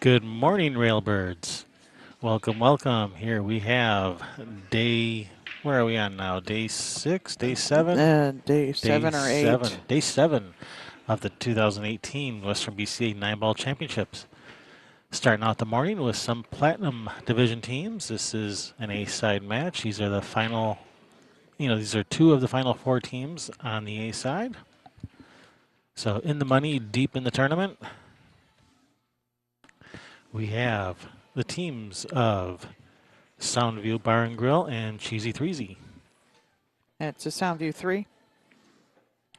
Good morning, Railbirds. Welcome, welcome. Here we have day, where are we on now? Day six, day seven? Day Day 7 or 8. seven. Day seven of the 2018 Western BCA 9-Ball Championships. Starting out the morning with some Platinum Division teams. This is an A-side match. These are the final, these are two of the final four teams on the A side. So in the money, deep in the tournament, we have the teams of Soundview Bar and Grill and Cheesy Threesy. It's a Soundview 3.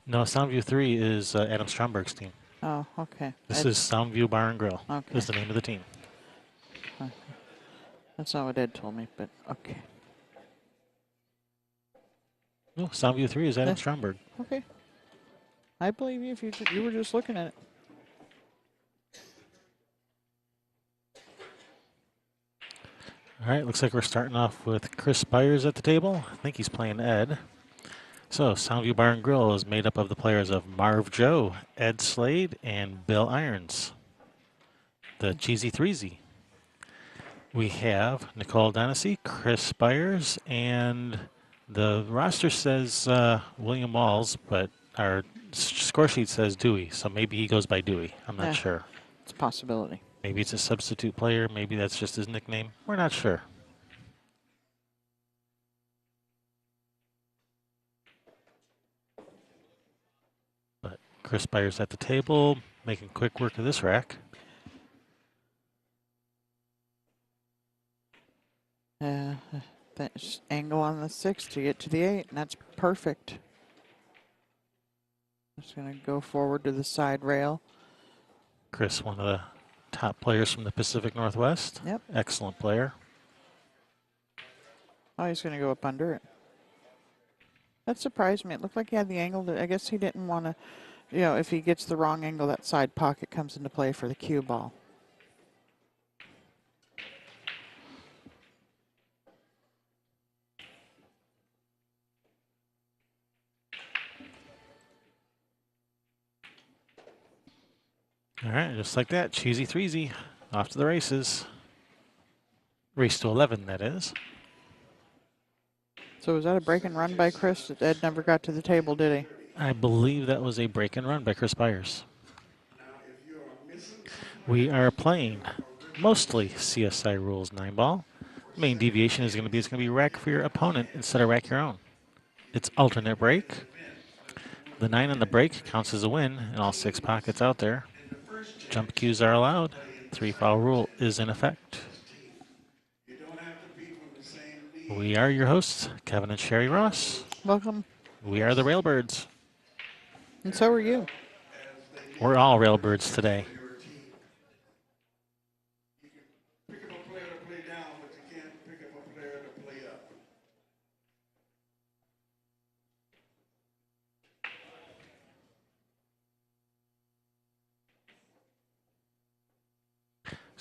No, Soundview 3 is Adam Stromberg's team. Oh, okay. This is Soundview Bar and Grill. Okay. Is the name of the team. That's not what Ed told me, but okay. No, Soundview 3 is Adam Eh. Stromberg. Okay. I believe you if you were just looking at it. All right, looks like we're starting off with Chris Byers at the table. I think he's playing Ed. So, Soundview Bar and Grill is made up of the players of Marv Joe, Ed Slade, and Bill Irons. The Cheesy Threesy. We have Nicole Donnelly, Chris Byers, and the roster says William Walls, but our score sheet says Dewey, so maybe he goes by Dewey. I'm not sure. It's a possibility. Maybe it's a substitute player. Maybe that's just his nickname. We're not sure. But Chris Byers at the table, making quick work of this rack. That angle on the 6 to get to the 8, and that's perfect. Just going to go forward to the side rail. Chris, one of the top players from the Pacific Northwest. Yep. Excellent player. Oh, he's going to go up under it. That surprised me. It looked like he had the angle. I guess he didn't want to, if he gets the wrong angle, that side pocket comes into play for the cue ball. All right, just like that, Cheesy Threesy off to the races. Race to 11, that is. So was that a break and run by Chris? Ed never got to the table, did he? I believe that was a break and run by Chris Byers. We are playing mostly CSI rules 9-ball. Main deviation is going to be rack for your opponent instead of rack your own. It's alternate break. The 9 on the break counts as a win in all 6 pockets out there. Jump cues are allowed. 3-foul rule is in effect. We are your hosts, Kevin and Sherry Ross. Welcome. We are the Railbirds. And so are you. We're all Railbirds today.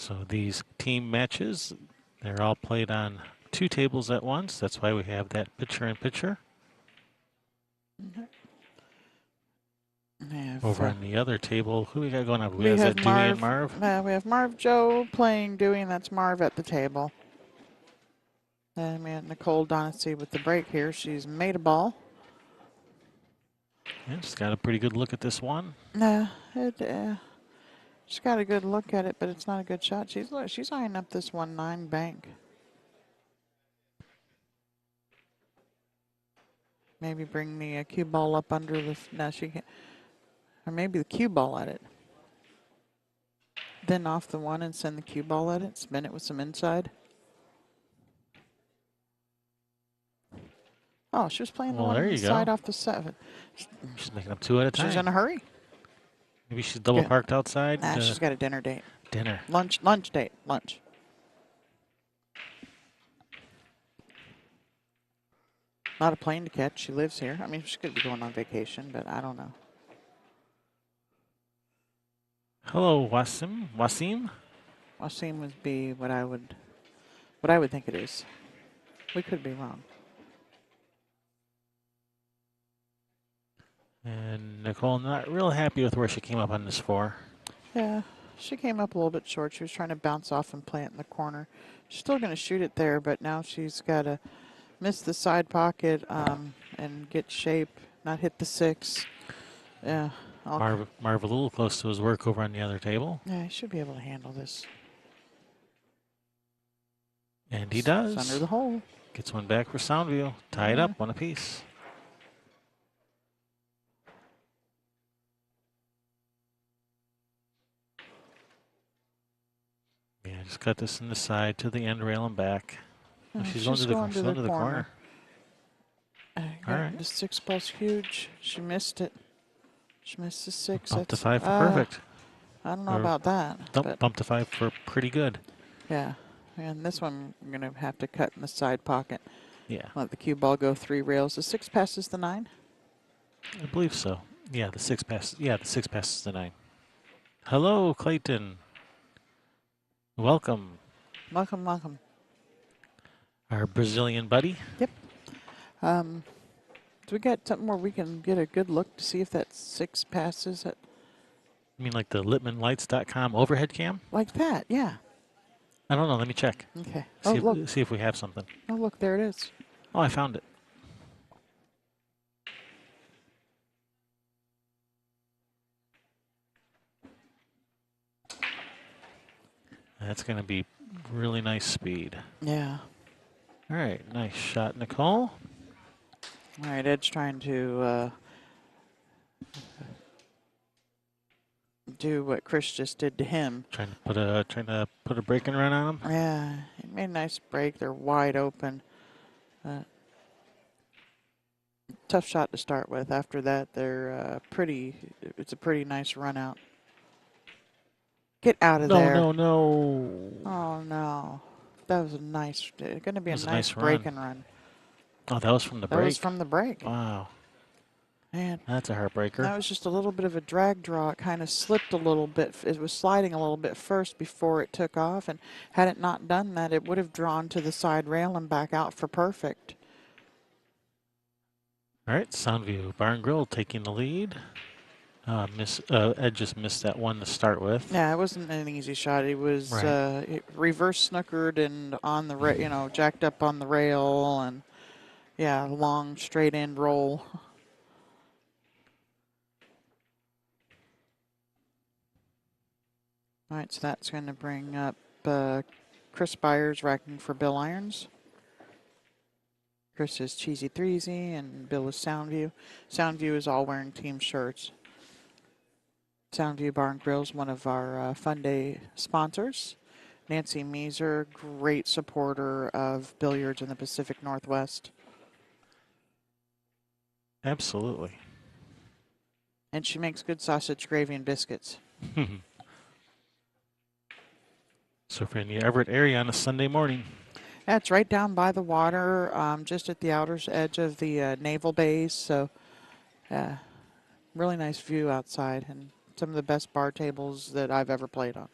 So these team matches, they're all played on 2 tables at once. That's why we have that picture-in-picture. Over on the other table, who we got going on? We have Dewey and Marv? We have Marv Joe playing Dewey, and that's Marv at the table. And we have Nicole Donnelly with the break here. She's made a ball. Yeah, she's got a pretty good look at this one. She's got a good look at it, but it's not a good shot. She's eyeing up this 1-9 bank. Maybe bring the cue ball up under the. No, she can't. Or maybe the cue ball at it. Then off the 1 and send the cue ball at it. Spin it with some inside. Oh, she was playing the one on the side off the 7. She's making up 2 at a time. She's in a hurry. Maybe she's double parked outside. Nah, she's got a dinner date. Dinner. Lunch date. Lunch. Not a plane to catch. She lives here. I mean, she could be going on vacation, but I don't know. Hello, Wasim. Wasim would be what I would think it is. We could be wrong. And Nicole not real happy with where she came up on this 4. Yeah, She came up a little bit short. She was trying to bounce off and plant in the corner. She's still going to shoot it there, but now she's got to miss the side pocket and get shape, not hit the 6. Yeah. Marv a little close to his work over on the other table. Yeah, he should be able to handle this. And he It's under does. the hole. Gets one back for Soundview. Tie it up, one apiece. Yeah, just cut this in the side to the end rail and back. Oh, she's going to the corner. All right. The 6 ball's huge. She missed it. She missed the 6. Bump to 5 for perfect. I don't know about that. Bump to 5 for pretty good. Yeah. And this one, I'm going to have to cut in the side pocket. Yeah. Let the cue ball go 3 rails. The 6 passes the 9? I believe so. Yeah, the 6 passes. Yeah, the 6 passes the 9. Hello, Clayton. Welcome. Welcome, welcome. Our Brazilian buddy. Yep. Do we got something where we can get a good look to see if that 6 passes it? You mean like the LittmanLights.com overhead cam? Like that, yeah. I don't know. Let me check. Okay. See if we have something. Oh, look, there it is. Oh, I found it. That's going to be really nice speed. Yeah. All right, nice shot, Nicole. All right, Ed's trying to do what Chris just did to him. Trying to put a break and run on him. Yeah, he made a nice break. They're wide open. Tough shot to start with. After that, they're it's a pretty nice run out. Get out of there. No. Oh, no. That was a nice, going to be a nice break and run. Oh, that was from the break? That was from the break. Wow. Man. That's a heartbreaker. That was just a little bit of a drag draw. It kind of slipped a little bit. It was sliding a little bit first before it took off. And had it not done that, it would have drawn to the side rail and back out for perfect. All right, Soundview Bar and Grill taking the lead. Ed just missed that one to start with. Yeah, it wasn't an easy shot. It was reverse snookered and on the jacked up on the rail, and yeah, long straight end roll. All right, so that's going to bring up Chris Byers racking for Bill Irons. Chris is Cheesy Threesy and Bill is Soundview. Soundview is all wearing team shirts. Soundview Bar and Grill is one of our Fun Day sponsors. Nancy Meeser, great supporter of billiards in the Pacific Northwest. Absolutely. And she makes good sausage gravy and biscuits. So if you're in the Everett area on a Sunday morning. That's right down by the water, just at the outer edge of the naval base. So really nice view outside and some of the best bar tables that I've ever played on.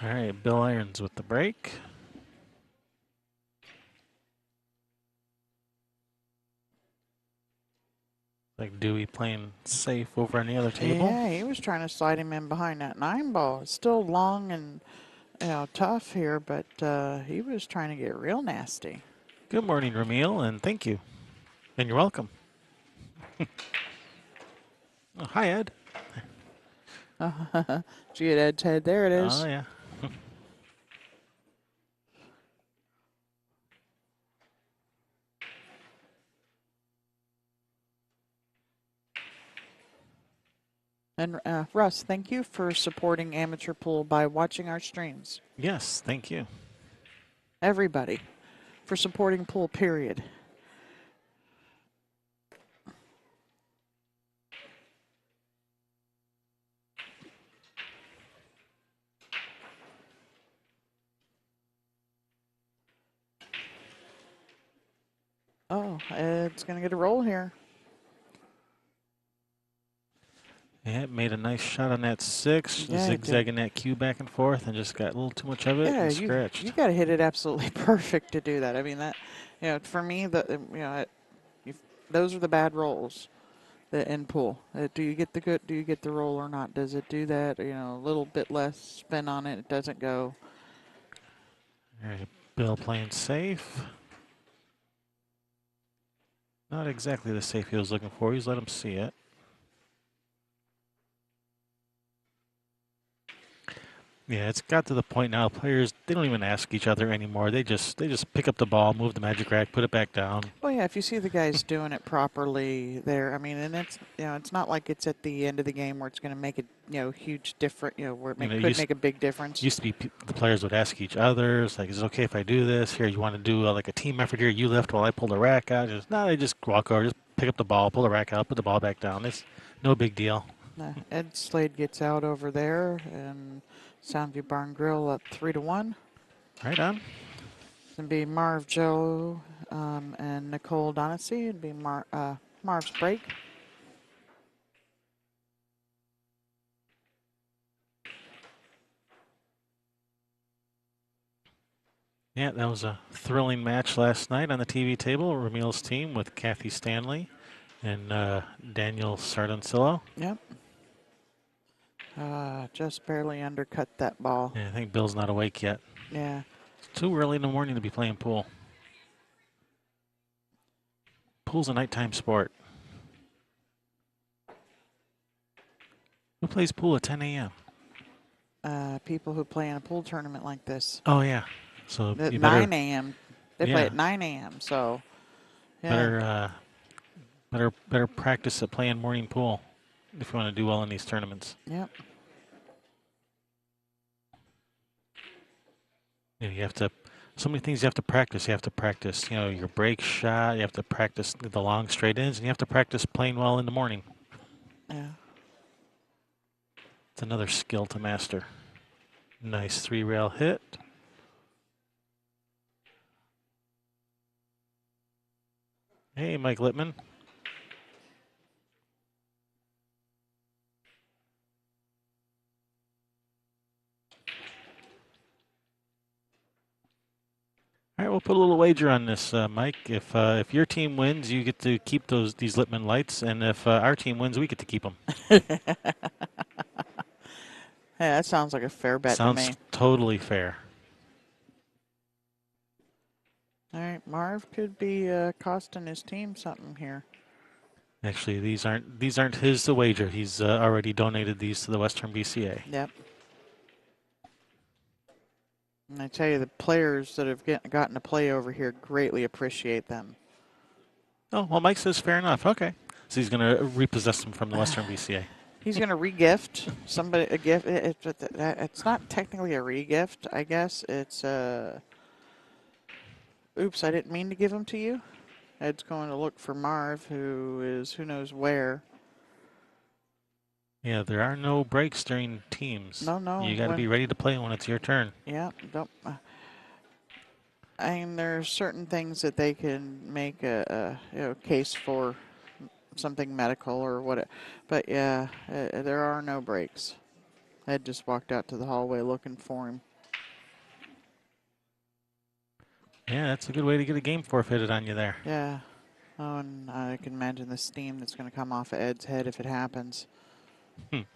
All right, Bill Irons with the break. Like Dewey playing safe over on the other table. Yeah, he was trying to slide him in behind that 9 ball. It's still long and tough here, but he was trying to get real nasty. Good morning, Ramil, and thank you. And you're welcome. Oh, hi, Ed. Gee, at Ed's head, there it is. Oh, yeah. And Russ, thank you for supporting amateur pool by watching our streams. Yes, thank you. Everybody for supporting pool, period. Oh, it's going to get a roll here. Yeah, it made a nice shot on that 6, Yeah, it did. zigzagging that cue back and forth, and just got a little too much of it Yeah, and you scratched. got to hit it absolutely perfect to do that. I mean that, for me, you, those are the bad rolls. The end pool. Do you get the good? Do you get the roll or not? Does it do that? A little bit less spin on it. It doesn't go. All right, Bill playing safe. Not exactly the safe he was looking for. He's let him see it. Yeah, it's got to the point now. Players they don't even ask each other anymore. They just pick up the ball, move the magic rack, put it back down. Well, yeah. If you see the guys doing it properly, there. I mean, and it's not like it's at the end of the game where it's going to make a huge difference. Where it You know, could make a big difference. used to be the players would ask each other, it's like, is it okay if I do this? Here, you want to do like a team effort here? You lift while I pull the rack out. No, they just walk over, just pick up the ball, pull the rack out, put the ball back down. It's no big deal. Ed Slade gets out over there, and Soundview Barn Grill up 3-1. Right on. It's gonna be Marv Joe and Nicole Donacy. It'd be Marv's break. Yeah, that was a thrilling match last night on the TV table. Ramil's team with Kathy Stanley and Daniel Sardancillo. Yep. Just barely undercut that ball. Yeah, I think Bill's not awake yet. Yeah. It's too early in the morning to be playing pool. Pool's a nighttime sport. Who plays pool at 10 a.m.? People who play in a pool tournament like this. Oh, yeah. So At you better, 9 a.m. They play yeah, at 9 a.m. So, yeah. better practice at playing morning pool if you want to do well in these tournaments. Yep. You have to, so many things you have to practice. You have to practice, your break shot. You have to practice the long straight ins, and you have to practice playing well in the morning. Yeah. It's another skill to master. Nice 3-rail hit. Hey, Mike Littman. All right, we'll put a little wager on this, Mike. If your team wins, you get to keep these Littman lights, and if our team wins, we get to keep them. Hey, that sounds like a fair bet to Sounds me. totally fair. All right, Marv could be costing his team something here. Actually, these aren't his to wager. He's already donated these to the Western BCA. Yep. And I tell you, the players that have gotten to play over here greatly appreciate them. Oh, well, Mike says fair enough. Okay. So he's going to repossess them from the Western BCA. He's going to regift somebody a gift. It's not technically a regift, I guess. It's oops, I didn't mean to give them to you. Ed's going to look for Marv, who is who knows where. Yeah, there are no breaks during teams. No. You got to be ready to play when it's your turn. Yeah, don't. I mean, there's certain things that they can make a case for something medical or what. But yeah, there are no breaks. Ed just walked out to the hallway looking for him. Yeah, that's a good way to get a game forfeited on you there. Yeah. Oh, and I can imagine the steam that's going to come off of Ed's head if it happens. I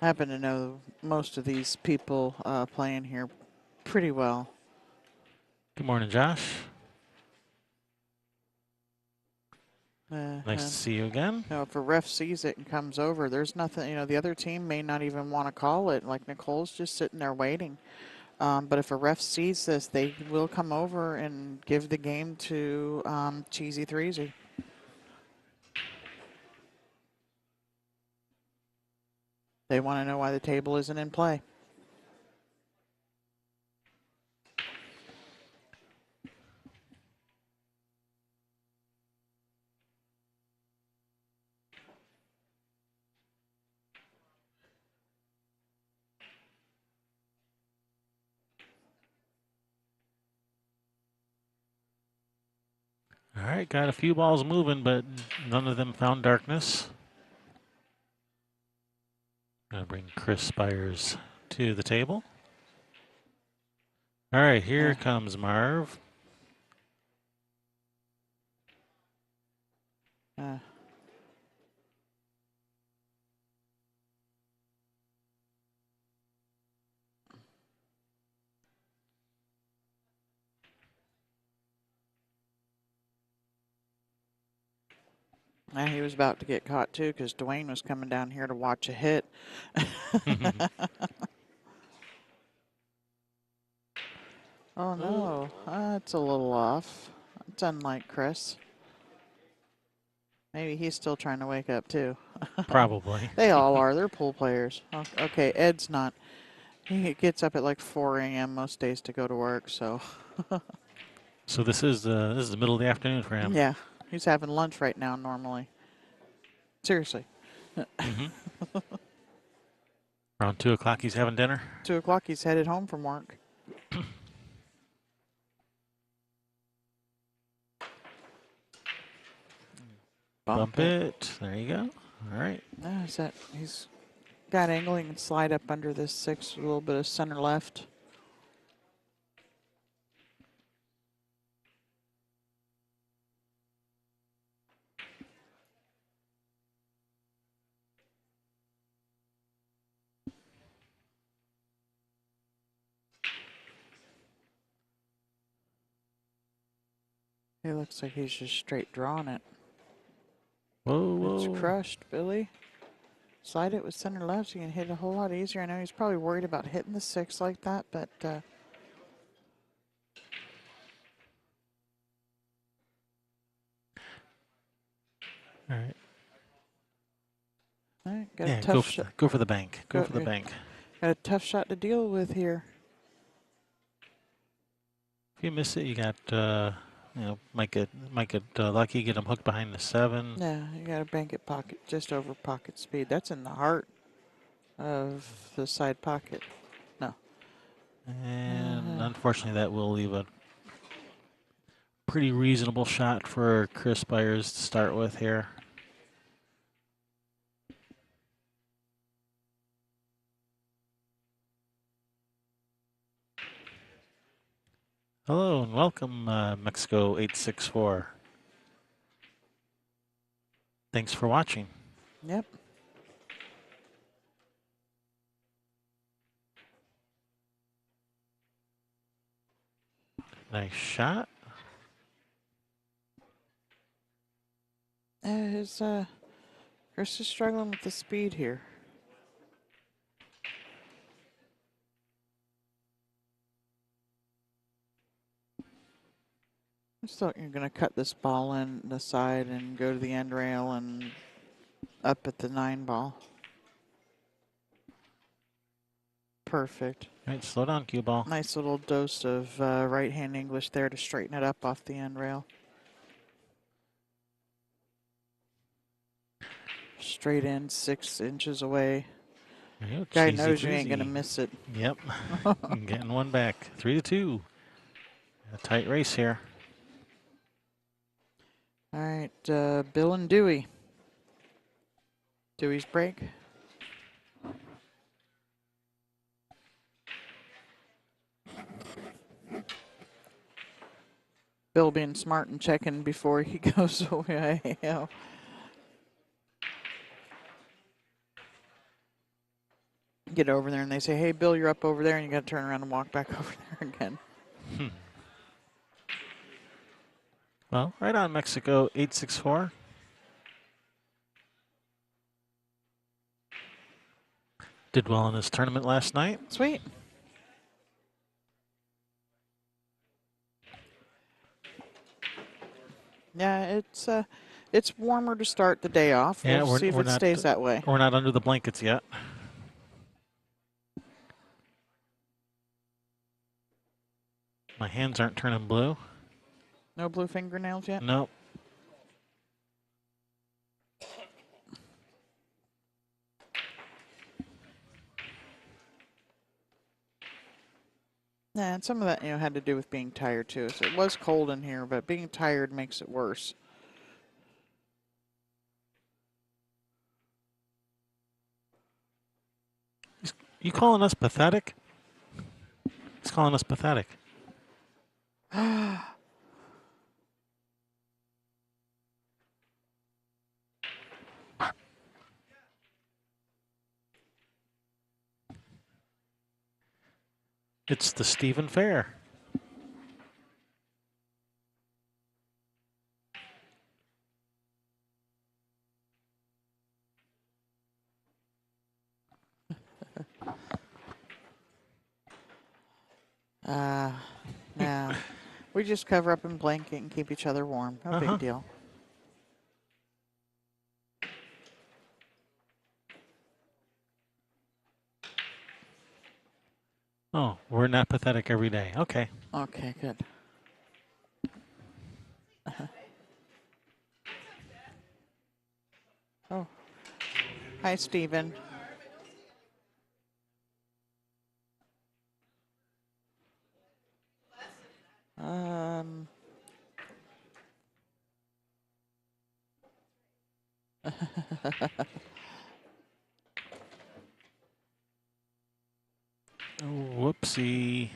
happen to know most of these people playing here pretty well. Good morning, Josh. Nice to And, see you again. if a ref sees it and comes over, there's nothing, the other team may not even want to call it. Like Nicole's just sitting there waiting. But if a ref sees this, they will come over and give the game to Cheesy Threesy. They want to know why the table isn't in play. All right, got a few balls moving, but none of them found darkness. Gonna bring Chris Spires to the table. All right, here comes Marv. He was about to get caught too because Dwayne was coming down here to watch a hit. Oh no, that's a little off. It's unlike Chris. Maybe he's still trying to wake up too. Probably. They all are. They're pool players. Okay, Ed's not. He gets up at like 4 a.m. most days to go to work, so. So this is the middle of the afternoon for him. Yeah, he's having lunch right now normally. Seriously. Around 2 o'clock, he's having dinner. 2 o'clock, he's headed home from work. Bump it. There you go. All right. Is that he's got angling and slide up under this 6 with a little bit of center left. It looks like he's just straight drawing it. Whoa. It's crushed, Billy. Slide it with center left, so you can hit it a whole lot easier. I know he's probably worried about hitting the 6 like that, but all right. all right, got Yeah, a tough shot. go for the bank. Go for the bank. Got a tough shot to deal with here. If you miss it, you got might get lucky, get him hooked behind the 7. Yeah, you got to bank it pocket, just over pocket speed. That's in the heart of the side pocket. No. And unfortunately, that will leave a pretty reasonable shot for Chris Spires to start with here. Hello and welcome, Mexico 864. Thanks for watching. Yep. Nice shot. Chris is struggling with the speed here. I just thought you're going to cut this ball in the side and go to the end rail and up at the 9 ball. Perfect. All right, slow down, cue ball. Nice little dose of right-hand English there to straighten it up off the end rail. Straight in, 6 inches away. Guy knows you ain't going to miss it. Yep. Getting one back. 3-2. A tight race here. All right, Bill and Dewey. Dewey's break. Bill being smart and checking before he goes away. Get over there and they say, hey, Bill, you're up over there, and you got to turn around and walk back over there again. Well, right on, Mexico 864. Did well in his tournament last night. Sweet. Yeah, it's warmer to start the day off. Yeah, we'll see if it stays that way. We're not under the blankets yet. My hands aren't turning blue. No blue fingernails yet? Nope. Yeah, and some of that, had to do with being tired too. So it was cold in here, but being tired makes it worse. You calling us pathetic? He's calling us pathetic. It's the Stephen Fair. No. We just cover up in blanket and keep each other warm. No big deal. Oh, we're not pathetic every day. Okay. Okay, good. Oh. Hi, Stephen. Um. Whoopsie.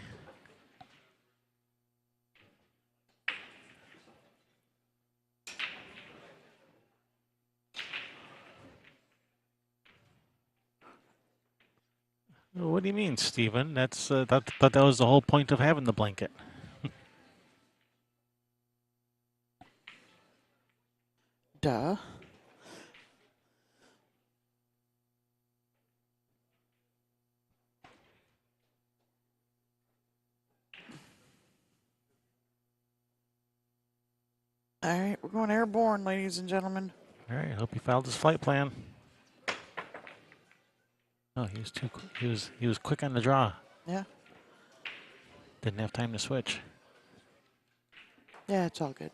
What do you mean, Stephen? That's that was the whole point of having the blanket. Duh. All right, we're going airborne, ladies and gentlemen. All right. Hope he filed his flight plan. Oh, he was too. He was quick on the draw. Yeah. Didn't have time to switch. Yeah, it's all good.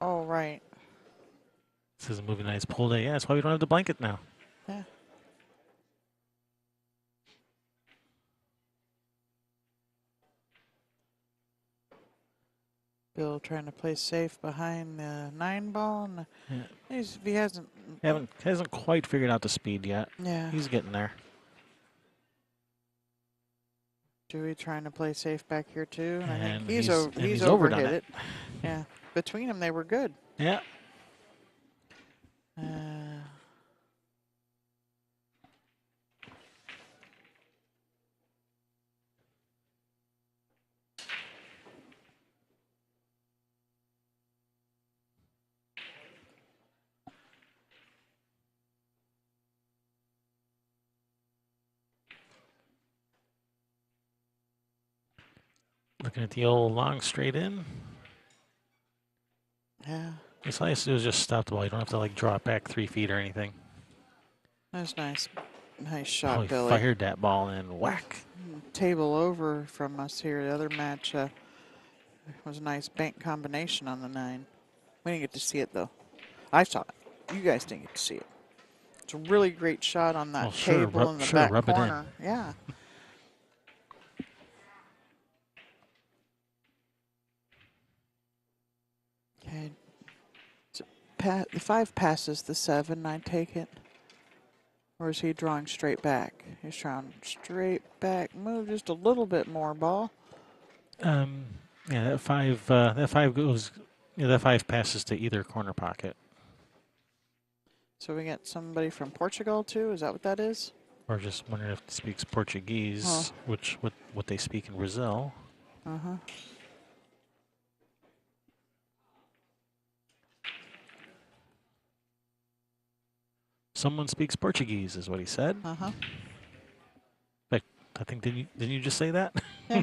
All right. This is a movie night's pool day. Yeah, that's why we don't have the blanket now. Yeah. Bill trying to play safe behind the 9 ball, and Yeah. he hasn't. Hasn't quite figured out the speed yet. Yeah. He's getting there. Dewey trying to play safe back here too, and I think And he's he's overhit overdone it. it. Yeah. Between them, they were good. Yeah. Looking at the old long straight in. Yeah. It's nice to do is just stop the ball. You don't have to like draw it back 3 feet or anything. That's nice. Nice Oh, shot, he Billy. fired that ball and whack. Table over from us here. The other match was a nice bank combination on the 9. We didn't get to see it though. I saw it. You guys didn't get to see it. It's a really great shot on that Well, sure, table in the sure, back rub it in. corner. Yeah. Okay. So the 5 passes the 7. I take it. Or is he drawing straight back? He's drawing straight back. Move just a little bit more, ball. Yeah, that 5 goes. Yeah, that 5 passes to either corner pocket, So we get somebody from Portugal too. Is that what that is? or just wondering if it speaks Portuguese, which what they speak in Brazil. Uh-huh. Someone speaks Portuguese, is what he said. Uh-huh. But I think didn't you just say that? Yeah.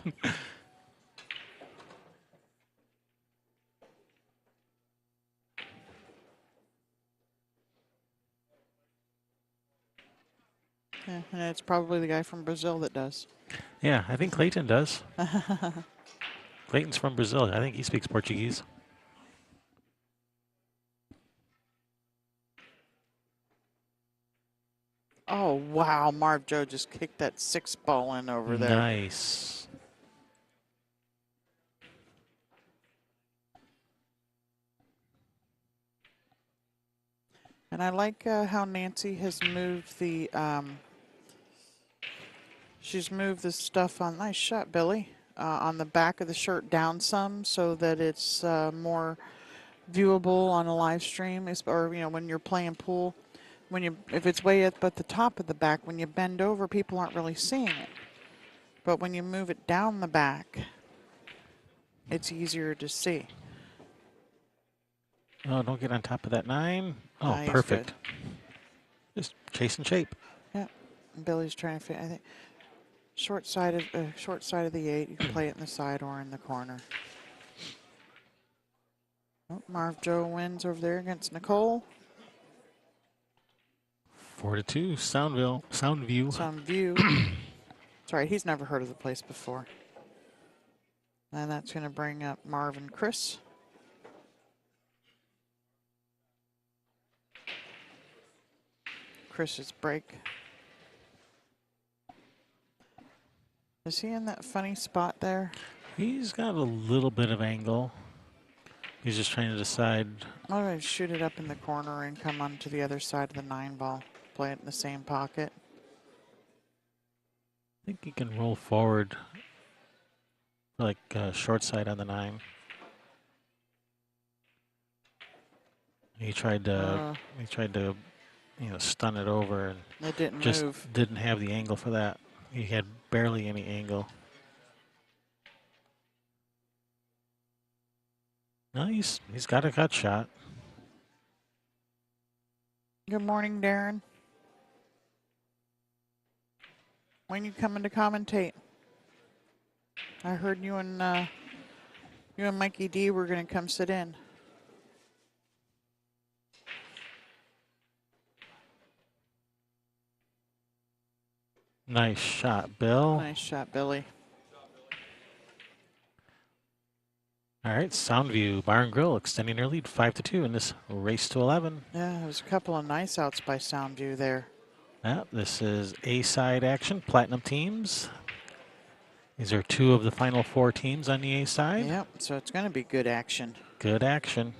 Yeah, and it's probably the guy from Brazil that does. Yeah, I think Clayton does. Clayton's from Brazil. I think he speaks Portuguese. Oh, wow. Marv Joe just kicked that 6 ball in over there. Nice. And I like how Nancy has moved the, she's moved the stuff on, nice shot, Billy, on the back of the shirt down some so that it's more viewable on a live stream, or when you're playing pool. If it's way up at the top of the back, when you bend over, people aren't really seeing it. But when you move it down the back, it's easier to see. Oh, don't get on top of that 9. Oh, He's good. perfect. Just chasing shape. Yeah, Billy's trying to fit. I think short side of the 8. You can play it in the side or in the corner. Oh, Marv Joe wins over there against Nicole. 4-2, Soundview. Soundview. Sorry, he's never heard of the place before. And that's going to bring up Marv and Chris. Chris's break. Is he in that funny spot there? He's got a little bit of angle. He's just trying to decide. I'm going to shoot it up in the corner and come onto the other side of the 9 ball. Play it in the same pocket. I think he can roll forward, like short side on the 9. He tried to, stun it over and It didn't just move. didn't have the angle for that. He had barely any angle. No, he's got a cut shot. Good morning, Darren. When you coming to commentate? I heard you and Mikey D were going to come sit in. Nice shot, Bill. Nice shot, Billy. All right, Soundview Bar and Grill extending their lead 5-2 in this race to 11. Yeah, there's a couple of nice outs by Soundview there. Yeah, this is A-side action, Platinum teams. These are 2 of the final 4 teams on the A-side. Yep, so it's going to be good action. Good action.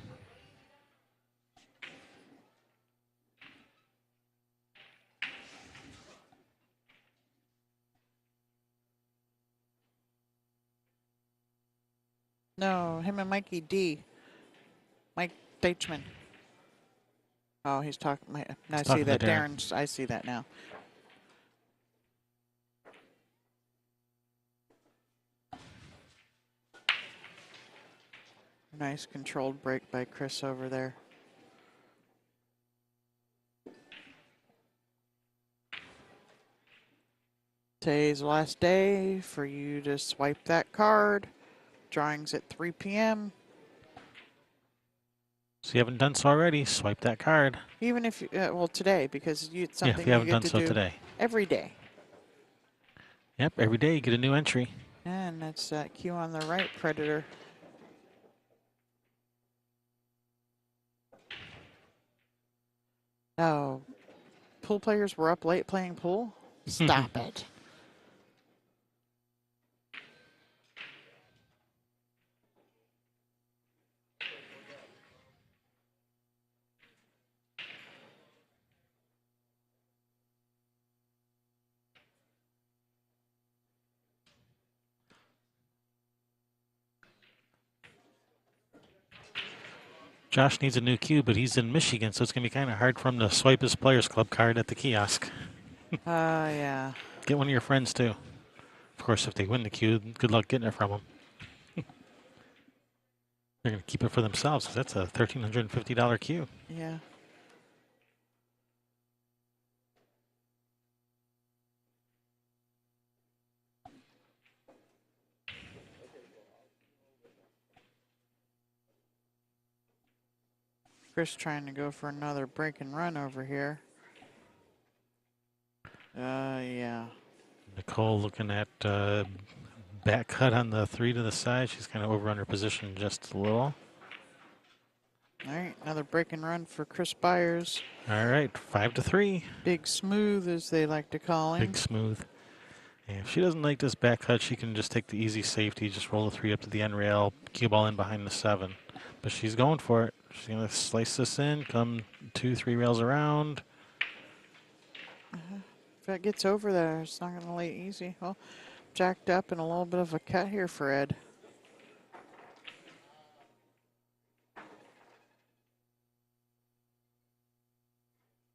No, him and Mikey D. Mike Deichman. Oh, he's talking. I see that. Darren. I see that now. Nice controlled break by Chris over there. Today's the last day for you to swipe that card. Drawing's at 3 p.m. So you haven't done so already, swipe that card. Even if, well, today, because it's something if you haven't get done to so do today. every day. Yep, every day you get a new entry. And that's that cue on the right, Predator. Oh, pool players were up late playing pool? Stop it. Josh needs a new cue, but he's in Michigan, so it's going to be kind of hard for him to swipe his Players Club card at the kiosk. Yeah. Get one of your friends, too. Of course, if they win the cue, good luck getting it from them. They're going to keep it for themselves, because that's a $1,350 cue. Yeah. Chris trying to go for another break and run over here. Yeah. Nicole looking at back cut on the 3 to the side. She's kind of over under position just a little. All right, another break and run for Chris Byers. All right, 5-3. Big Smooth, as they like to call him. Big Smooth. And if she doesn't like this back cut, she can just take the easy safety, just roll the 3 up to the end rail, cue ball in behind the 7. But she's going for it. She's going to slice this in, come 2, 3 rails around. If it gets over there, it's not going to lay easy. Well, jacked up and a little bit of a cut here for Ed.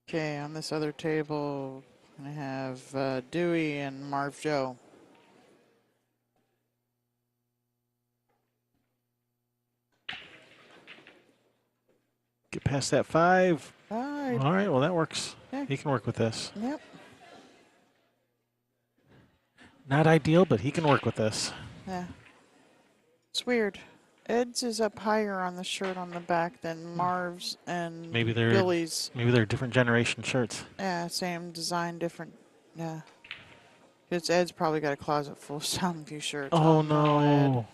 Okay, on this other table, I have Dewey and Marv Joe. Get past that 5. All right. All right, well, that works. Yeah. He can work with this. Yep. Not ideal, but he can work with this. Yeah. It's weird. Ed's is up higher on the shirt on the back than Marv's and Maybe they're Billy's. different generation shirts. Yeah, same design, different. Yeah. Because Ed's probably got a closet full of Soundview shirts. Oh, no, Ed. no.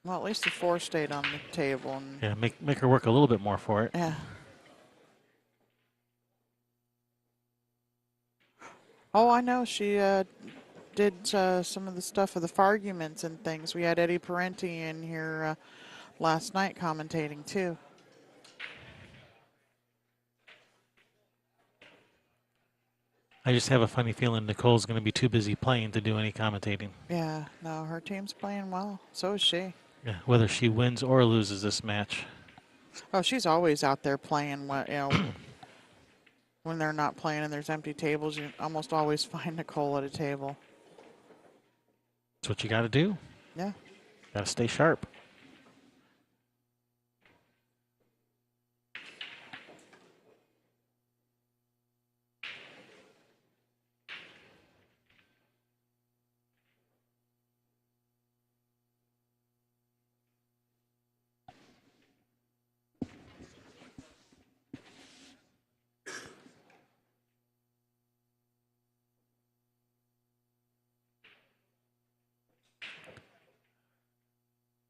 Well, at least the 4 stayed on the table. And Yeah, make her work a little bit more for it. yeah. Oh, I know. She did some of the stuff of the arguments and things. We had Eddie Parenti in here last night commentating too. I just have a funny feeling Nicole's going to be too busy playing to do any commentating. Yeah, no, her team's playing well. So is she. Yeah, whether she wins or loses this match. Oh, she's always out there playing. When they're not playing and there's empty tables, you almost always find Nicole at a table. That's what you got to do. Yeah. Got to stay sharp.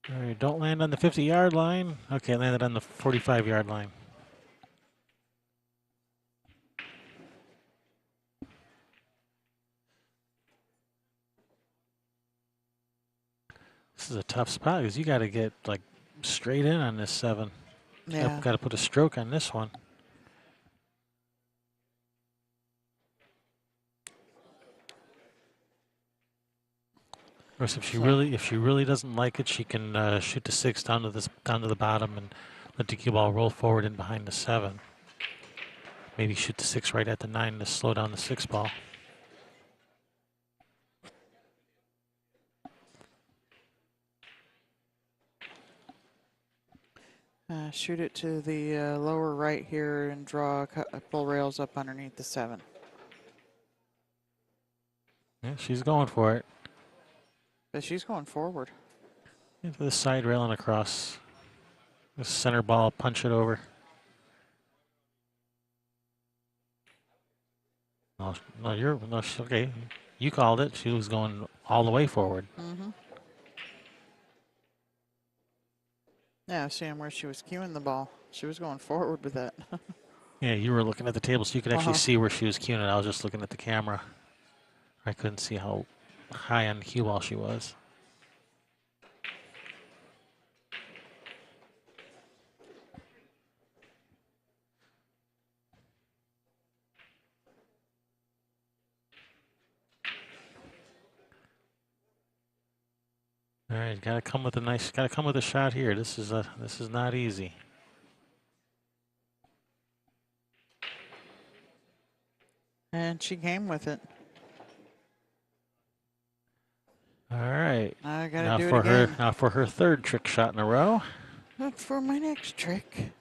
All right, don't land on the 50-yard line. Okay, landed on the 45-yard line. This is a tough spot because you got to get like straight in on this 7. Yeah. Got to put a stroke on this one. Of course, if she really doesn't like it, she can shoot the 6 down to the bottom and let the cue ball roll forward in behind the 7. Maybe shoot the 6 right at the 9 to slow down the 6 ball. Shoot it to the lower right here and draw a couple rails up underneath the 7. Yeah, she's going for it. But she's going forward. Into the side rail and across. The center ball, punch it over. No, okay. You called it. She was going all the way forward. Mm-hmm. Yeah, seeing where she was cueing the ball. She was going forward with that. Yeah, you were looking at the table, so you could actually see where she was cueing it. I was just looking at the camera. I couldn't see how high on the cue ball she was. All right, got to come with a shot here. This is not easy. And she came with it. All right. I gotta do it again. Now for her 3rd trick shot in a row. Look for my next trick.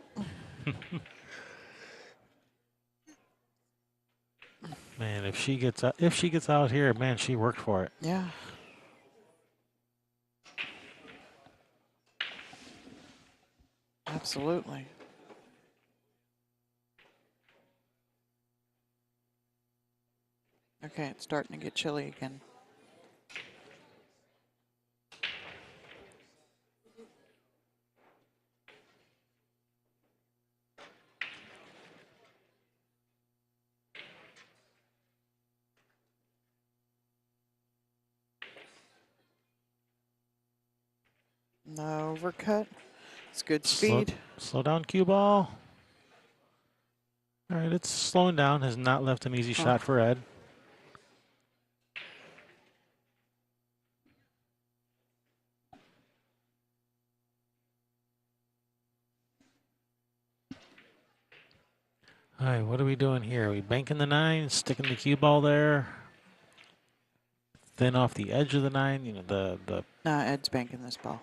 Man, if she gets out here, man, she worked for it. Yeah. Absolutely. Okay, it's starting to get chilly again. No overcut. It's good Slow, speed. slow down, cue ball. All right, it's slowing down. Has not left an easy Huh. shot for Ed. All right, what are we doing here? Are we banking the 9, sticking the cue ball there? Thin off the edge of the 9, you know, the Nah, Ed's banking this ball.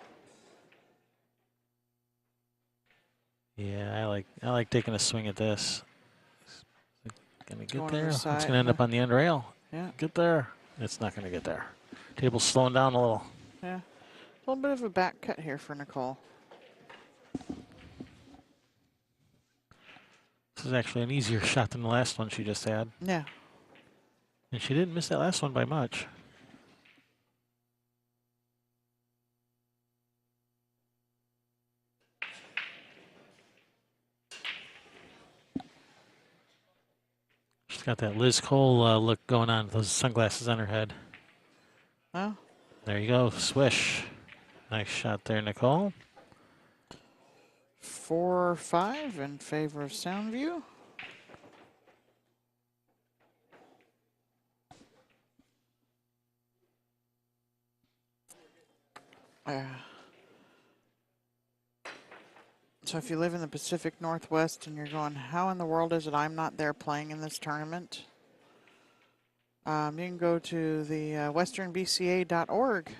yeah, I like taking a swing at this. Gonna get Going to there. the It's side. gonna end No. up on the end rail. Yeah. Get there. It's not gonna get there. Table's slowing down a little. Yeah. A little bit of a back cut here for Nicole. This is actually an easier shot than the last one she just had. Yeah. And she didn't miss that last one by much. She's got that Liz Cole look going on, those sunglasses on her head. Oh. There you go, swish. Nice shot there, Nicole. 4-5 in favor of Soundview. So if you live in the Pacific Northwest and you're going, how in the world is it I'm not there playing in this tournament? You can go to the westernbca.org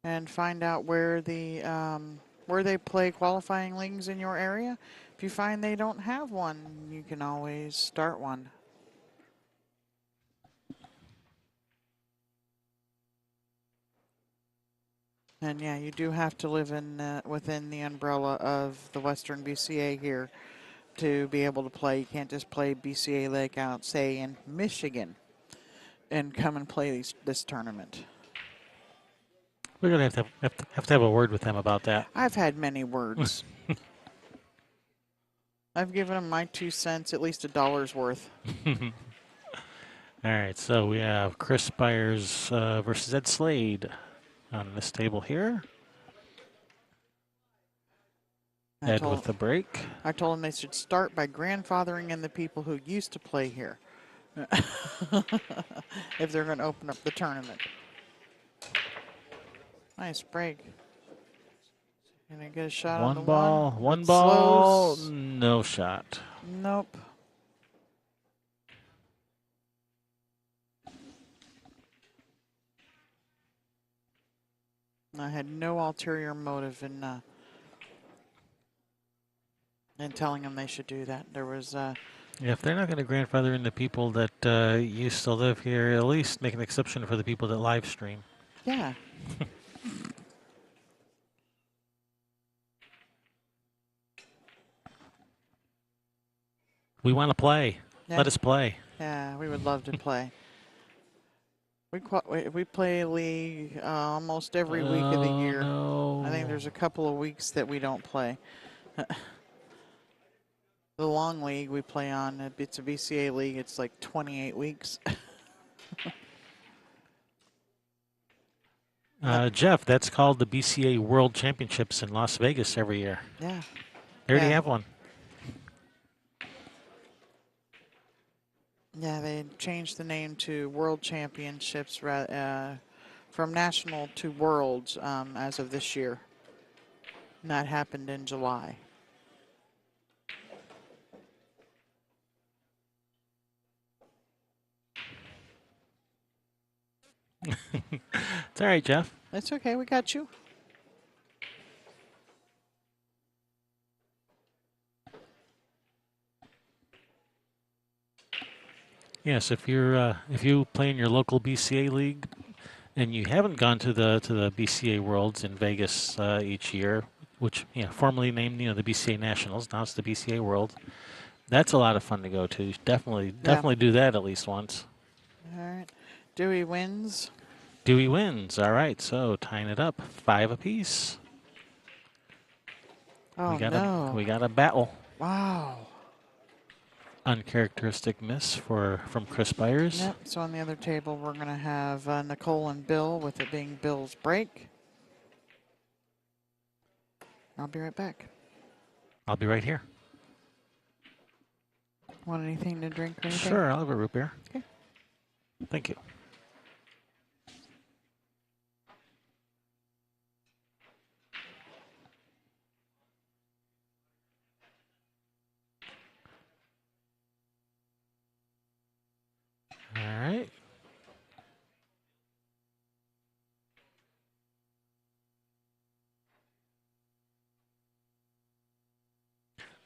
and find out where they play qualifying leagues in your area. If you find they don't have one, you can always start one. And yeah, you do have to live in within the umbrella of the Western BCA here to be able to play. You can't just play BCA Lake out, say, in Michigan and come and play this tournament. We're gonna have to have a word with them about that. I've had many words. I've given them my 2 cents, at least $1 worth. All right, so we have Chris Byers versus Ed Slade on this table here. Ed with the break. I told them they should start by grandfathering in the people who used to play here if they're going to open up the tournament. Nice break. Gonna get a shot on the One It ball, slows. no shot. Nope. I had no ulterior motive in telling them they should do that. There was Yeah, if they're not going to grandfather in the people that used to live here, at least make an exception for the people that live stream. yeah. We want to play. Yeah. Let us play. Yeah, we would love to play. We play league almost every week of the year. No. I think there's a couple of weeks that we don't play. The long league we play on, it's a BCA league, it's like 28 weeks. Jeff, that's called the BCA World Championships in Las Vegas every year. Yeah. They already Yeah. have one. Yeah, they changed the name to World Championships from National to Worlds as of this year. And that happened in July. It's all right, Jeff. That's okay, we got you. Yes, if you play in your local BCA league and you haven't gone to the BCA Worlds in Vegas each year, which formerly named the BCA Nationals, now it's the BCA World. That's a lot of fun to go to. Definitely do that at least once. All right. Dewey wins. Dewey wins. All right, so tying it up, 5 apiece. Oh, no. We got a battle. Wow. Uncharacteristic miss from Chris Byers. Yep, so on the other table we're going to have Nicole and Bill, with it being Bill's break. I'll be right back. I'll be right here. Want anything to drink or anything? Sure, I'll have a root beer. Okay. Thank you. All right.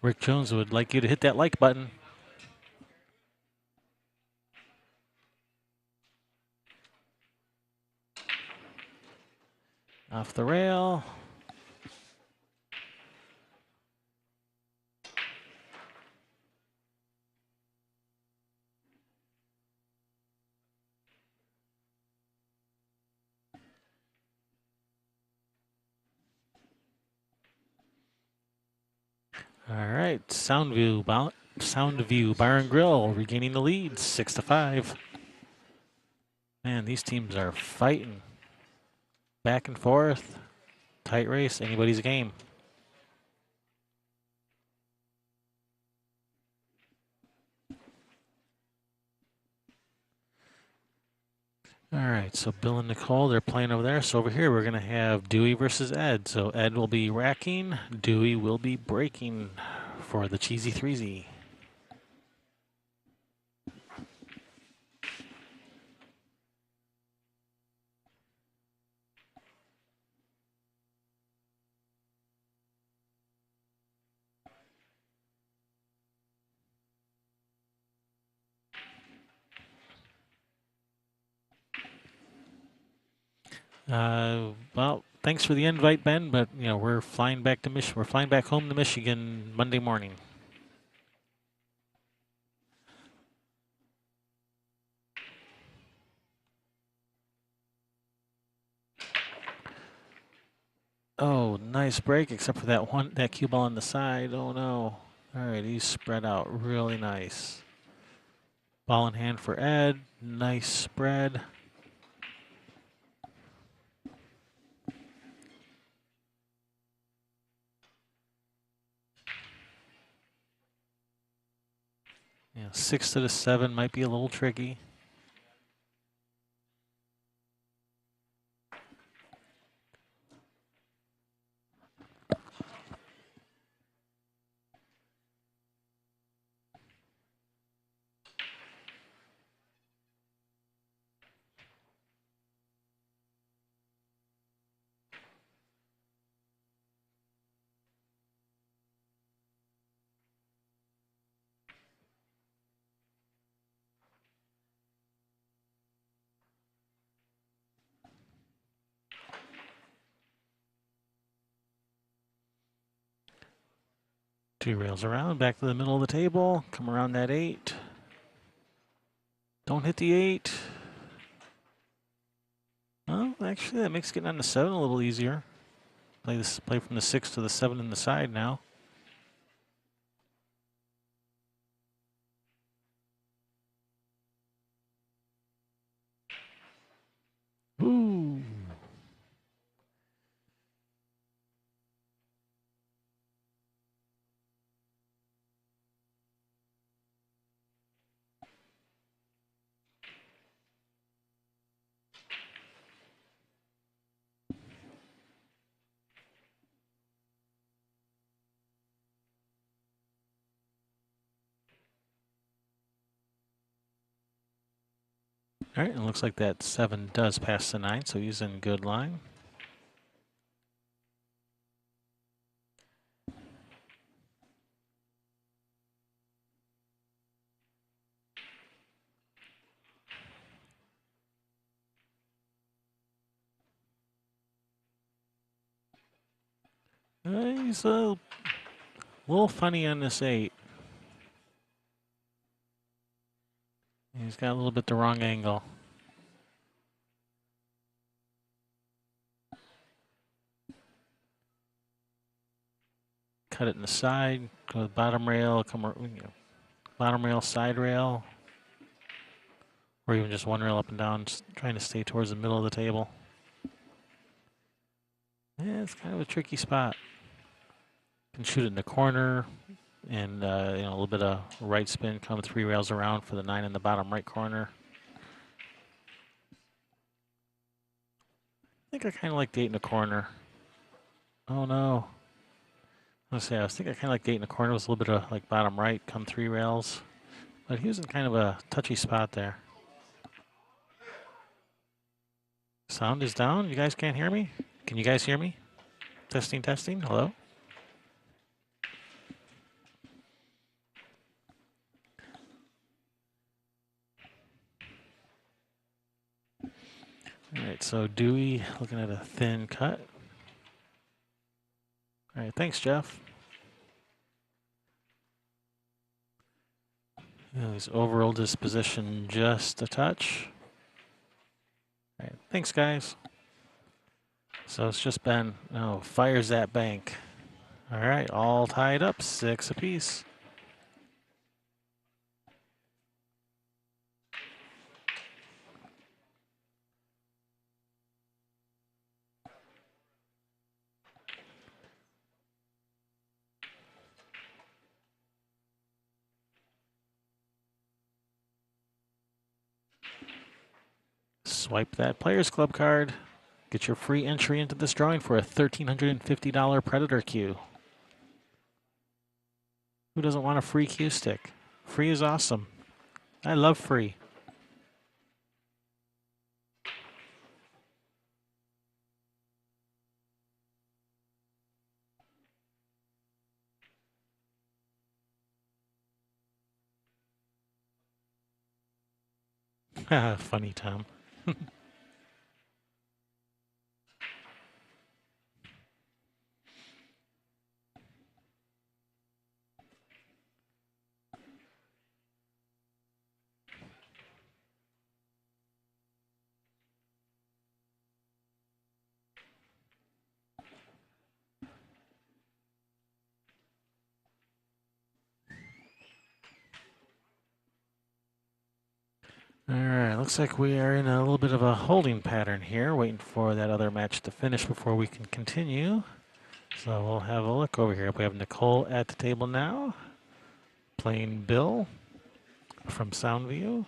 Rick Jones would like you to hit that like button. Off the rail. All right, Soundview Bar and Grill regaining the lead, 6-5. Man, these teams are fighting back and forth. Tight race, anybody's game. All right, so Bill and Nicole, they're playing over there. So over here, we're going to have Dewey versus Ed. So Ed will be racking, Dewey will be braking for the cheesy threesy. Well, thanks for the invite, Ben. But you know, we're flying back to Michigan. We're flying back home to Michigan Monday morning. Oh, nice break, except for that cue ball on the side. Oh no! All right, he's spread out really nice. Ball in hand for Ed. Nice spread. Yeah, 6 to the 7 might be a little tricky. Two rails around, back to the middle of the table. Come around that 8. Don't hit the 8. Oh, actually, that makes getting on the 7 a little easier. Play from the 6 to the 7 in the side now. Ooh. All right, it looks like that 7 does pass the 9, so he's in good line. He's a little funny on this 8. He's got a little bit the wrong angle. Cut it in the side, go to the bottom rail, bottom rail, side rail, or even just one rail up and down, just trying to stay towards the middle of the table. Yeah, it's kind of a tricky spot. Can shoot it in the corner, and a little bit of right spin, come 3 rails around for the 9 in the bottom right corner. I think I kind of like the 8 in the corner. Oh no. Let's see, I was thinking I kind of like the 8 in the corner. It was a little bit of like bottom right, come 3 rails. But he was in kind of a touchy spot there. Sound is down. You guys can't hear me? Can you guys hear me? Testing, testing. Hello? All right, so Dewey looking at a thin cut. All right, thanks, Jeff. He's overruled his position just a touch. All right, thanks, guys. So it's just been, fires that bank. All right, all tied up, 6 apiece. Swipe that Players Club card. Get your free entry into this drawing for a $1,350 Predator Q. Who doesn't want a free Q stick? Free is awesome. I love free. Funny, Tom. All right, looks like we are in a little bit of a holding pattern here, waiting for that other match to finish before we can continue. So we'll have a look over here. We have Nicole at the table now, playing Bill from Soundview.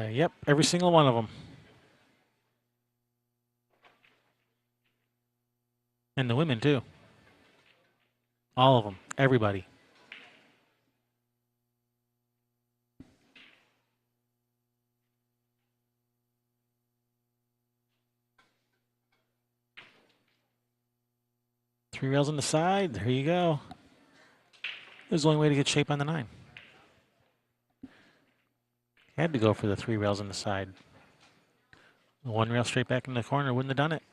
Yep, every single one of them. And the women, too. All of them. Everybody. Three rails on the side. There you go. It was the only way to get shape on the 9. Had to go for the 3 rails on the side. 1 rail straight back in the corner wouldn't have done it.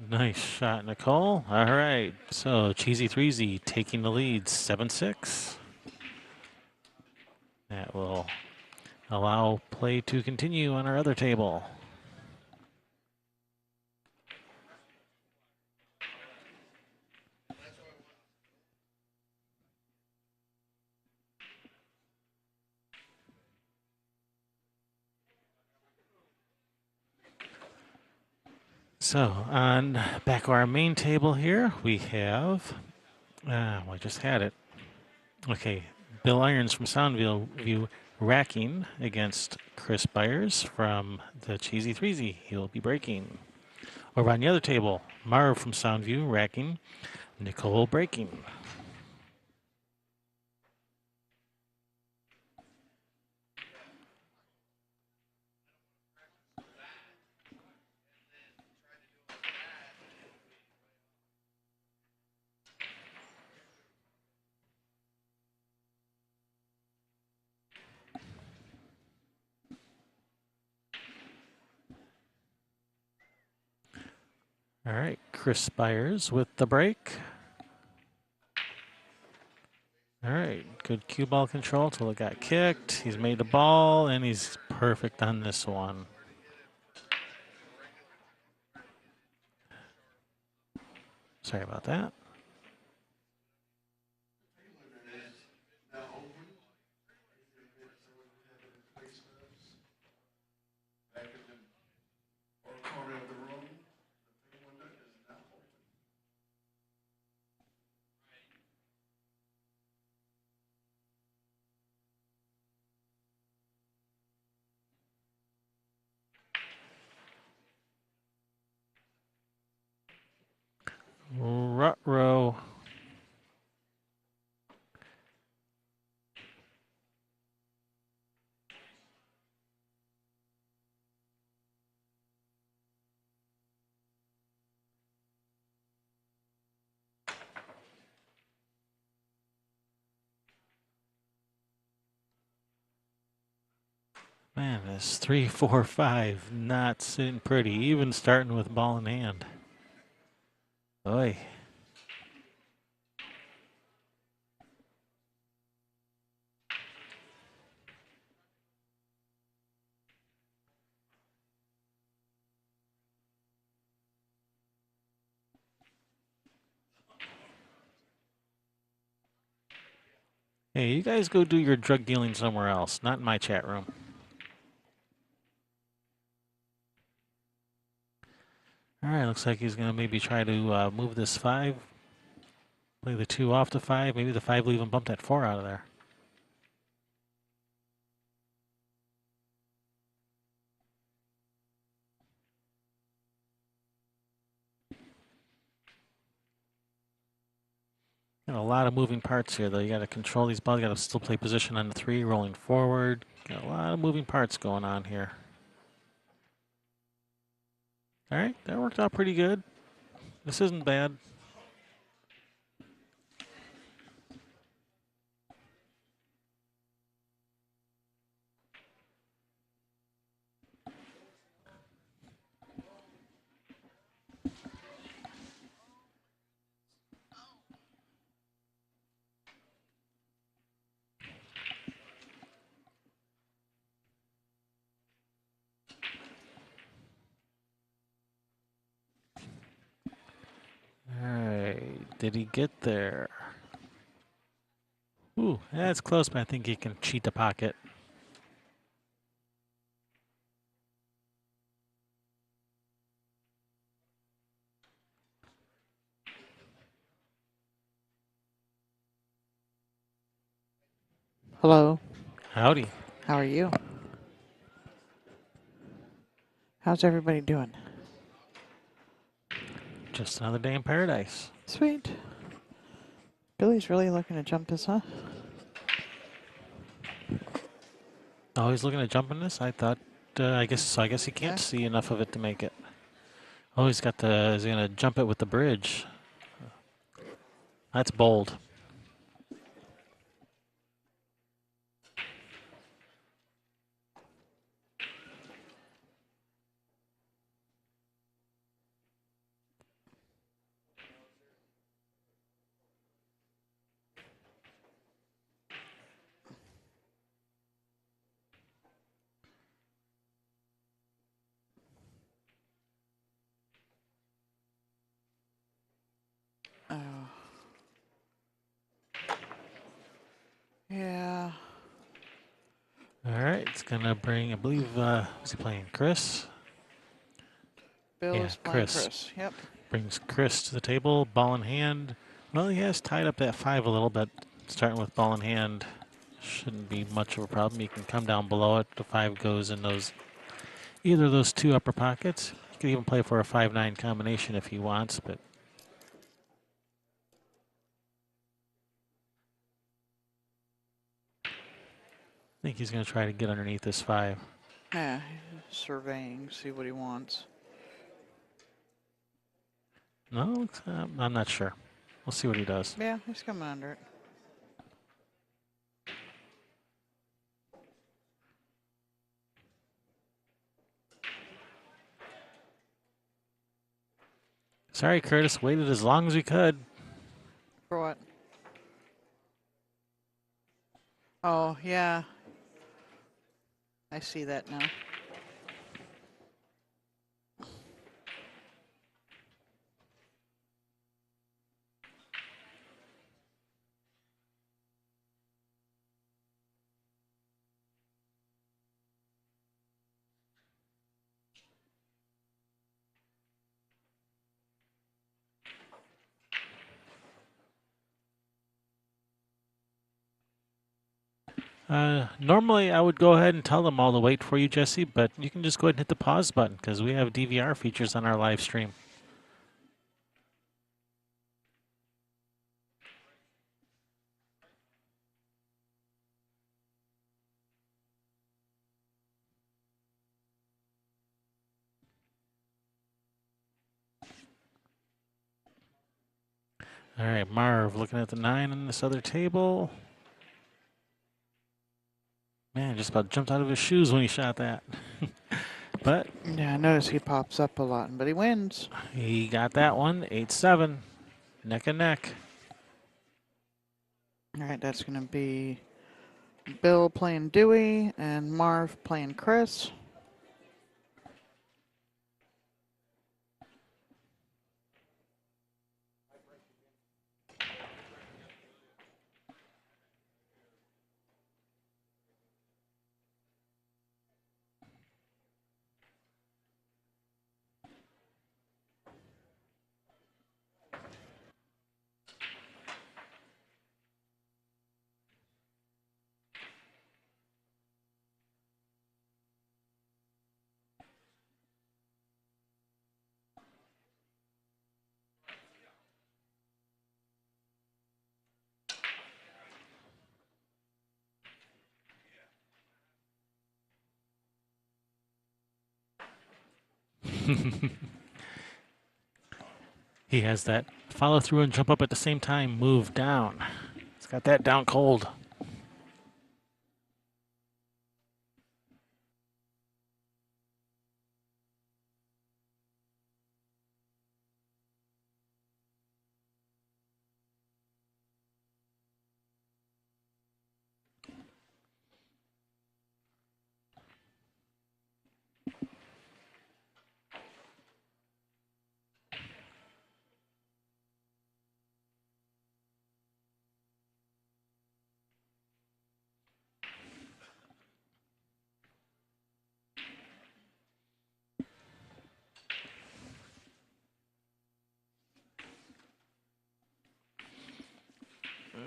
Nice shot, Nicole. All right. So Cheesy Threesy taking the lead 7-6. That will allow play to continue on our other table. So on back of our main table here, we have, I just had it. Okay, Bill Irons from Soundview racking against Chris Byers from the Cheesy Threesy. He'll be breaking. Over on the other table, Marv from Soundview racking, Nicole breaking. All right, Chris Spires with the break. All right, good cue ball control till it got kicked. He's made the ball, and he's perfect on this one. Sorry about that. Ruh-roh. Man, this 3, 4, 5 not sitting pretty, even starting with ball in hand. Oy. Hey, you guys go do your drug dealing somewhere else, not in my chat room. All right, looks like he's going to maybe try to move this 5. Play the 2 off the 5. Maybe the 5 will even bump that 4 out of there. Got a lot of moving parts here, though. You got to control these balls. You got to still play position on the 3, rolling forward. Got a lot of moving parts going on here. All right, that worked out pretty good. This isn't bad. All right, did he get there? Ooh, that's close, but I think he can cheat the pocket. Hello. Howdy. How are you? How's everybody doing? Just another day in paradise. Sweet. Billy's really looking to jump this, huh? Oh, he's looking at jumping this? I thought, I guess, so I guess he can't Yeah. see enough of it to make it. Oh, he's got the, he's going to jump it with the bridge. That's bold. Oh. Yeah. All right, it's going to bring, I believe, who's he playing? Chris? Bill Yeah, is playing Chris. Chris. Yep. Brings Chris to the table, ball in hand. Well, he has tied up that 5 a little bit. Starting with ball in hand shouldn't be much of a problem. You can come down below it. The 5 goes in those, either of those 2 upper pockets. You can even play for a 5-9 combination if he wants, but I think he's going to try to get underneath this 5. Yeah. He's surveying, see what he wants. No, I'm not sure. We'll see what he does. Yeah, he's coming under it. Sorry, Curtis. Waited as long as we could. For what? Oh, yeah. I see that now. Normally, I would go ahead and tell them all to wait for you, Jesse, but you can just go ahead and hit the pause button because we have DVR features on our live stream. All right, Marv looking at the 9 on this other table. Man, just about jumped out of his shoes when he shot that. But Yeah, I notice he pops up a lot, but he wins. he got that one, 8-7, neck and neck. All right, that's going to be Bill playing Dewey and Marv playing Chris. He has that follow through and jump up at the same time, move down. He's got that down cold.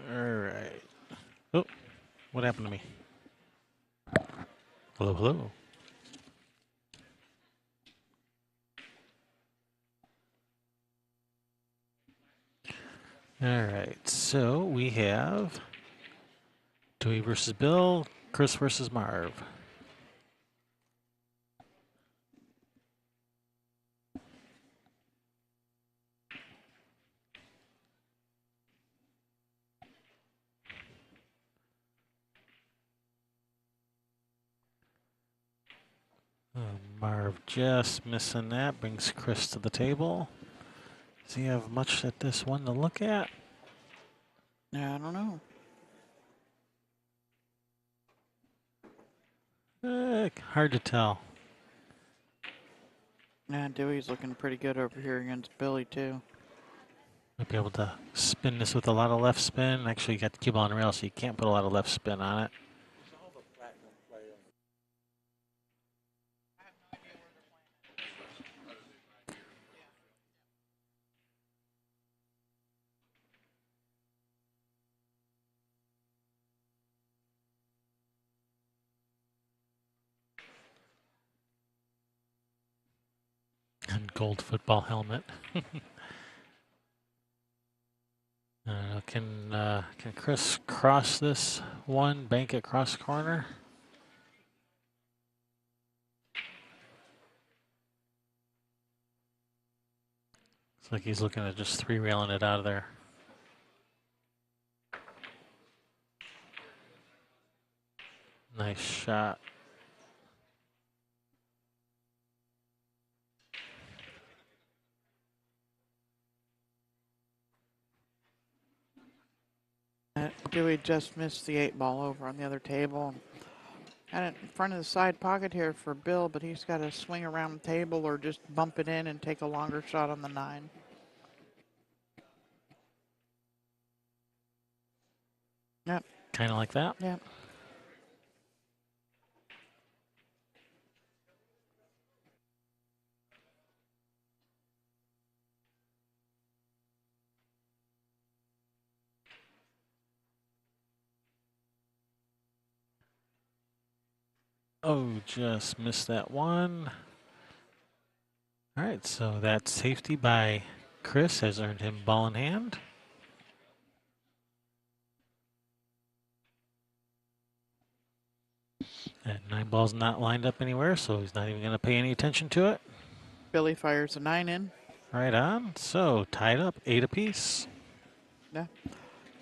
All right. Oh, what happened to me? Hello, hello. All right, so we have Dewey versus Bill, Chris versus Marv. Marv just missing that, brings Chris to the table. Does he have much at this one to look at? Yeah, I don't know. Hard to tell. Yeah, Dewey's looking pretty good over here against Billy, too. Might be able to spin this with a lot of left spin. Actually, you got the cue ball and rail, so you can't put a lot of left spin on it. And gold football helmet. Can Chris cross this one, bank it cross corner? Looks like he's looking at just three railing it out of there. Nice shot. Dewey just missed the 8-ball over on the other table. Had it in front of the side pocket here for Bill, but he's got to swing around the table or just bump it in and take a longer shot on the 9. Yep. Kind of like that. Yep. Oh, just missed that one. All right, so that safety by Chris has earned him ball in hand. And 9 ball's not lined up anywhere, so he's not even going to pay any attention to it. Billy fires a 9 in. Right on. So tied up, 8 apiece. Yeah.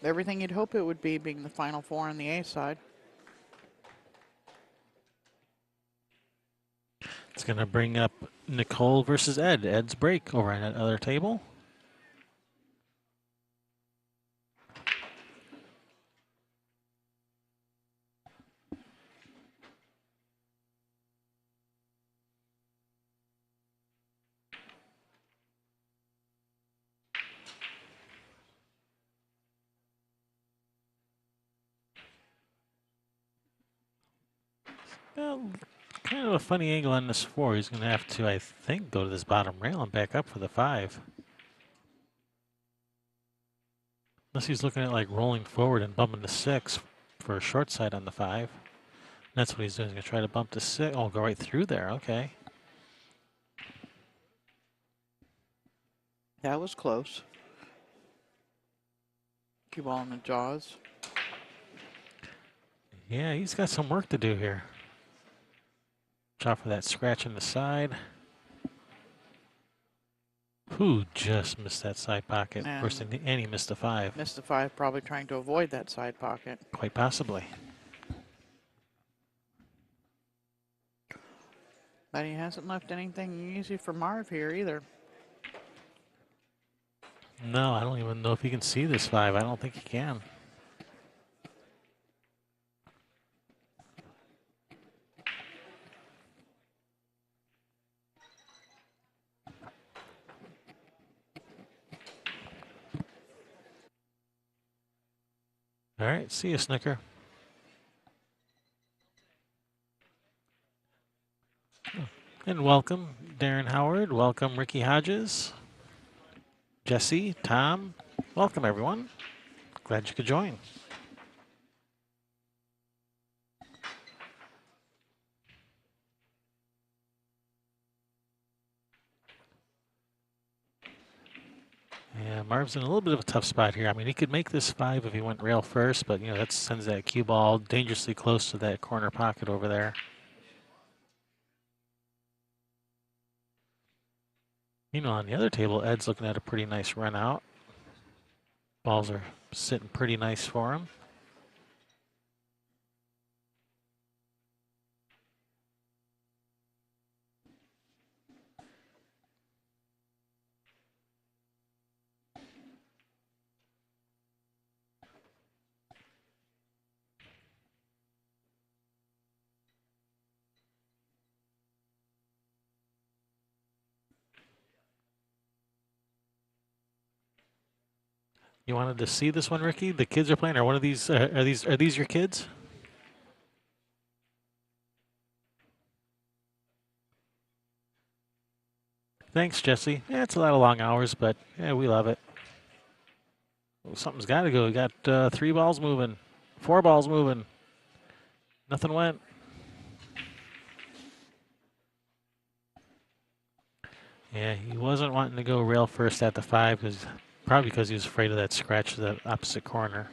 Everything you'd hope it would be, being the final 4 on the A side. It's going to bring up Nicole versus Ed. Ed's break over on that other table. Well, kind of a funny angle on this 4. He's going to have to, I think, go to this bottom rail and back up for the 5. Unless he's looking at like rolling forward and bumping the 6 for a short side on the 5. That's what he's doing. He's going to try to bump the 6. Oh, go right through there. Okay. That was close. Cue ball in the jaws. Yeah, he's got some work to do here. Watch out for that scratch in the side. Who just missed that side pocket? And Worse than and he missed the 5. Missed the 5, probably trying to avoid that side pocket. Quite possibly. But he hasn't left anything easy for Marv here either. No, I don't even know if he can see this 5. I don't think he can. All right, see you, Snicker. And welcome, Darren Howard. Welcome, Ricky Hodges. Jesse, Tom. Welcome, everyone. Glad you could join. Yeah, Marv's in a little bit of a tough spot here. I mean, he could make this 5 if he went rail first, but, you know, that sends that cue ball dangerously close to that corner pocket over there. You know, on the other table, Ed's looking at a pretty nice run out. Balls are sitting pretty nice for him. You wanted to see this one, Ricky? The kids are playing. Are one of these? Are these your kids? Thanks, Jesse. Yeah, it's a lot of long hours, but yeah, we love it. Well, something's got to go. We got 3 balls moving, 4 balls moving. Nothing went. Yeah, he wasn't wanting to go rail first at the 5 because probably because he was afraid of that scratch to the opposite corner.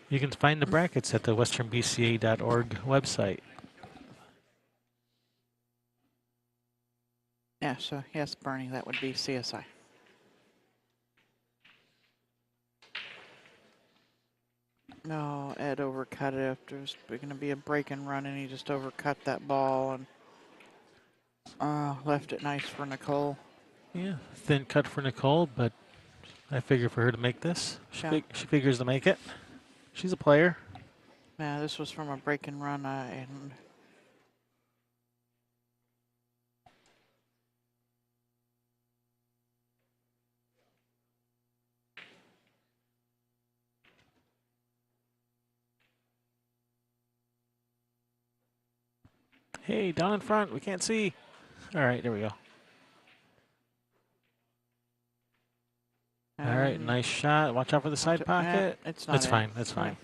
You can find the brackets at the westernbca.org website. Yeah, so yes, Bernie, that would be CSI. No, Ed overcut it after it was going to be a break and run, and he just overcut that ball and left it nice for Nicole. Yeah, thin cut for Nicole, but I figure for her to make this, Yeah. she figures to make it. She's a player. Yeah, this was from a break and run, and Hey, down in front, we can't see. All right, there we go. All right, nice shot. Watch out for the side pocket. it's not That's in. fine. That's fine.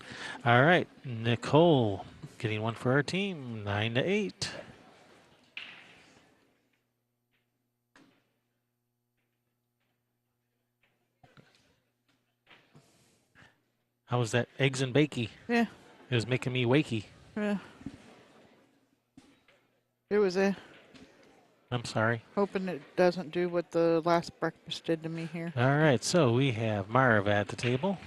All right, Nicole getting one for her team, 9-8. How was that eggs and bakey? Yeah. It was making me wakey. Yeah. It was I'm sorry. hoping it doesn't do what the last breakfast did to me here. All right, so we have Marv at the table.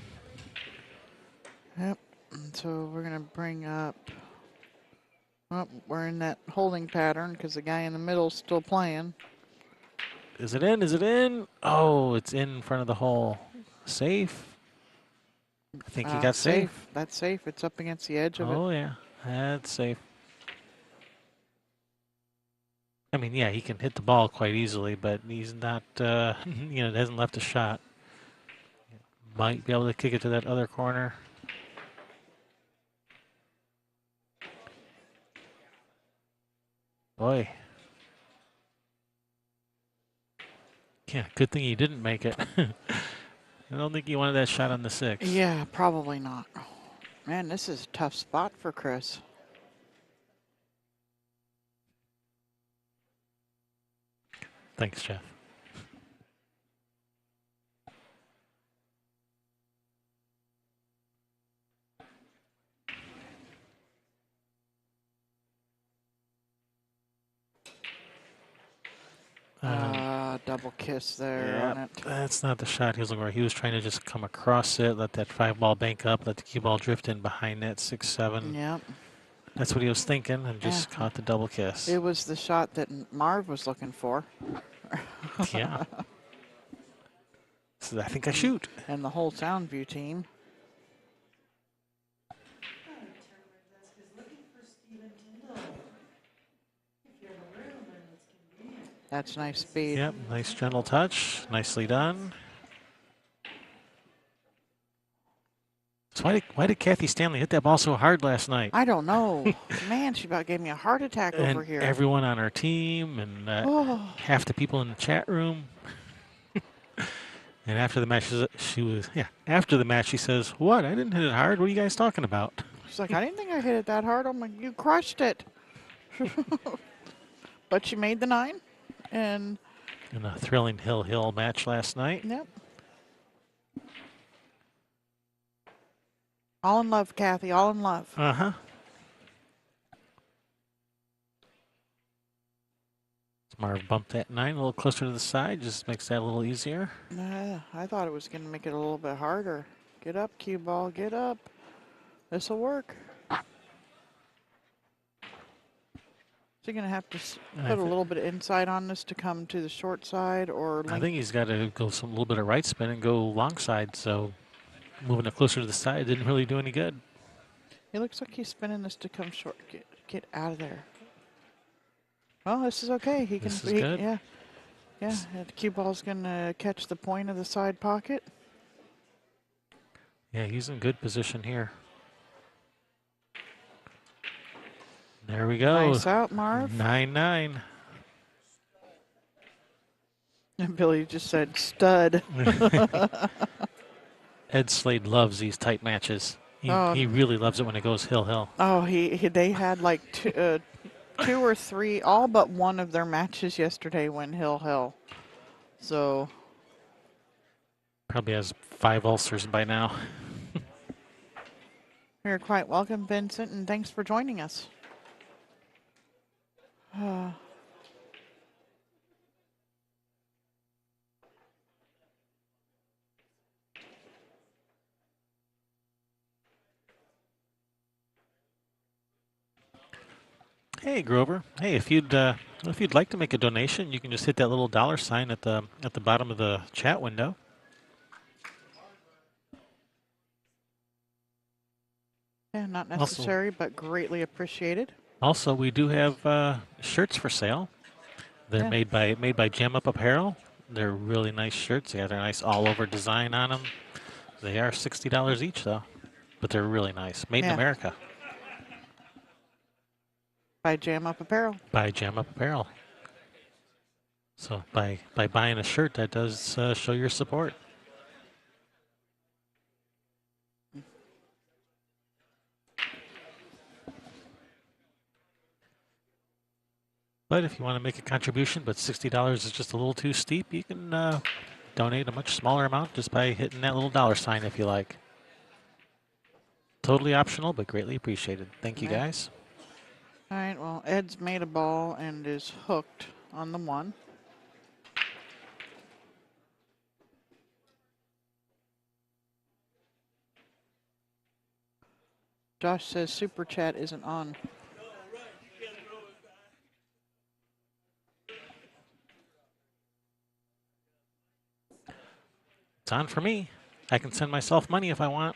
Yep. And so we're gonna bring up. Well, we're in that holding pattern because the guy in the middle's still playing. Is it in? Is it in? Oh, it's in front of the hole. Safe. I think he got safe. That's safe. It's up against the edge of it. Oh, yeah. That's safe. I mean, yeah, he can hit the ball quite easily, but he's not, hasn't left a shot. Might be able to kick it to that other corner. Boy. Yeah, good thing he didn't make it. I don't think he wanted that shot on the 6. Yeah, probably not. Man, this is a tough spot for Chris. Thanks, Jeff. Double kiss there on it. That's not the shot he was looking for. He was trying to just come across it, let that 5-ball bank up, let the cue ball drift in behind that 6-7. Yep. That's what he was thinking, and just caught the double kiss. It was the shot that Marv was looking for. Yeah. So I think I shoot. And the whole Soundview team. That's nice speed. Yep, nice gentle touch. Nicely done. So why did Kathy Stanley hit that ball so hard last night? I don't know. Man, she about gave me a heart attack and over here. Everyone on our team and half the people in the chat room. And after the match, after the match, she says, "What? I didn't hit it hard. What are you guys talking about?" She's like, "I didn't think I hit it that hard." I'm like, "You crushed it." But she made the 9. And in a thrilling hill match last night. Yep. All in love, Kathy. All in love. Uh-huh. Marv bumped that 9 a little closer to the side. Just makes that a little easier. I thought it was going to make it a little bit harder. Get up, cue ball. Get up. This will work. Is he going to have to put a little bit of inside on this to come to the short side, or? I think he's got to go a little bit of right spin and go long side. So moving it closer to the side didn't really do any good. It looks like he's spinning this to come short. Get out of there. Well, this is okay. This is good. Yeah. Yeah. The cue ball's going to catch the point of the side pocket. Yeah, he's in good position here. There we go. Nice out, Marv. 9-9. And Billy just said stud. Ed Slade loves these tight matches. He really loves it when it goes hill. Oh, they had like 2 or 3, all but one of their matches yesterday went hill. So probably has 5 ulcers by now. you're quite welcome, Vincent, and thanks for joining us. Hey, Grover. Hey, if you'd like to make a donation, you can just hit that little $ sign at the bottom of the chat window. Yeah, not Also, necessary, but greatly appreciated. also we do have shirts for sale. They're Yeah. made by Jam Up Apparel. They're really nice shirts. They got a nice all-over design on them. They are $60 each, though, but they're really nice. Made in Yeah. America By Jam Up Apparel. by Jam Up Apparel. So by buying a shirt, that does show your support. But if you want to make a contribution, but $60 is just a little too steep, you can donate a much smaller amount just by hitting that little dollar sign if you like. Totally optional, but greatly appreciated. Thank you, Yeah. guys. All right, well, Ed's made a ball and is hooked on the 1. Josh says Super Chat isn't on. It's on for me. I can send myself money if I want.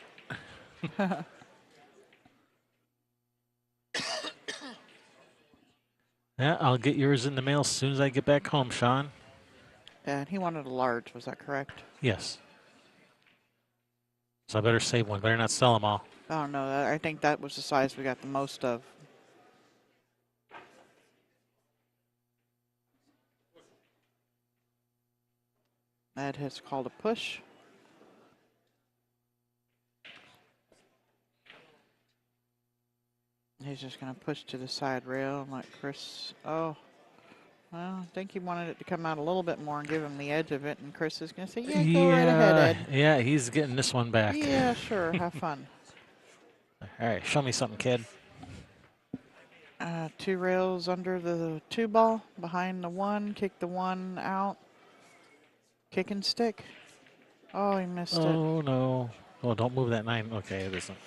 Yeah, I'll get yours in the mail as soon as I get back home, Sean. And he wanted a large, was that correct? Yes. So I better save one. Better not sell them all. I don't know. I think that was the size we got the most of. Ed has called a push. He's just going to push to the side rail and let Chris. Oh, well, I think he wanted it to come out a little bit more and give him the edge of it. And Chris is going to say, yeah, go right ahead, Ed. Yeah, he's getting this one back. Yeah, sure. Have fun. All right, show me something, kid. 2 rails under the 2 ball, behind the 1, kick the 1 out. Kick and stick. Oh, he missed it. Oh, no. Oh, don't move that 9. Okay, it isn't.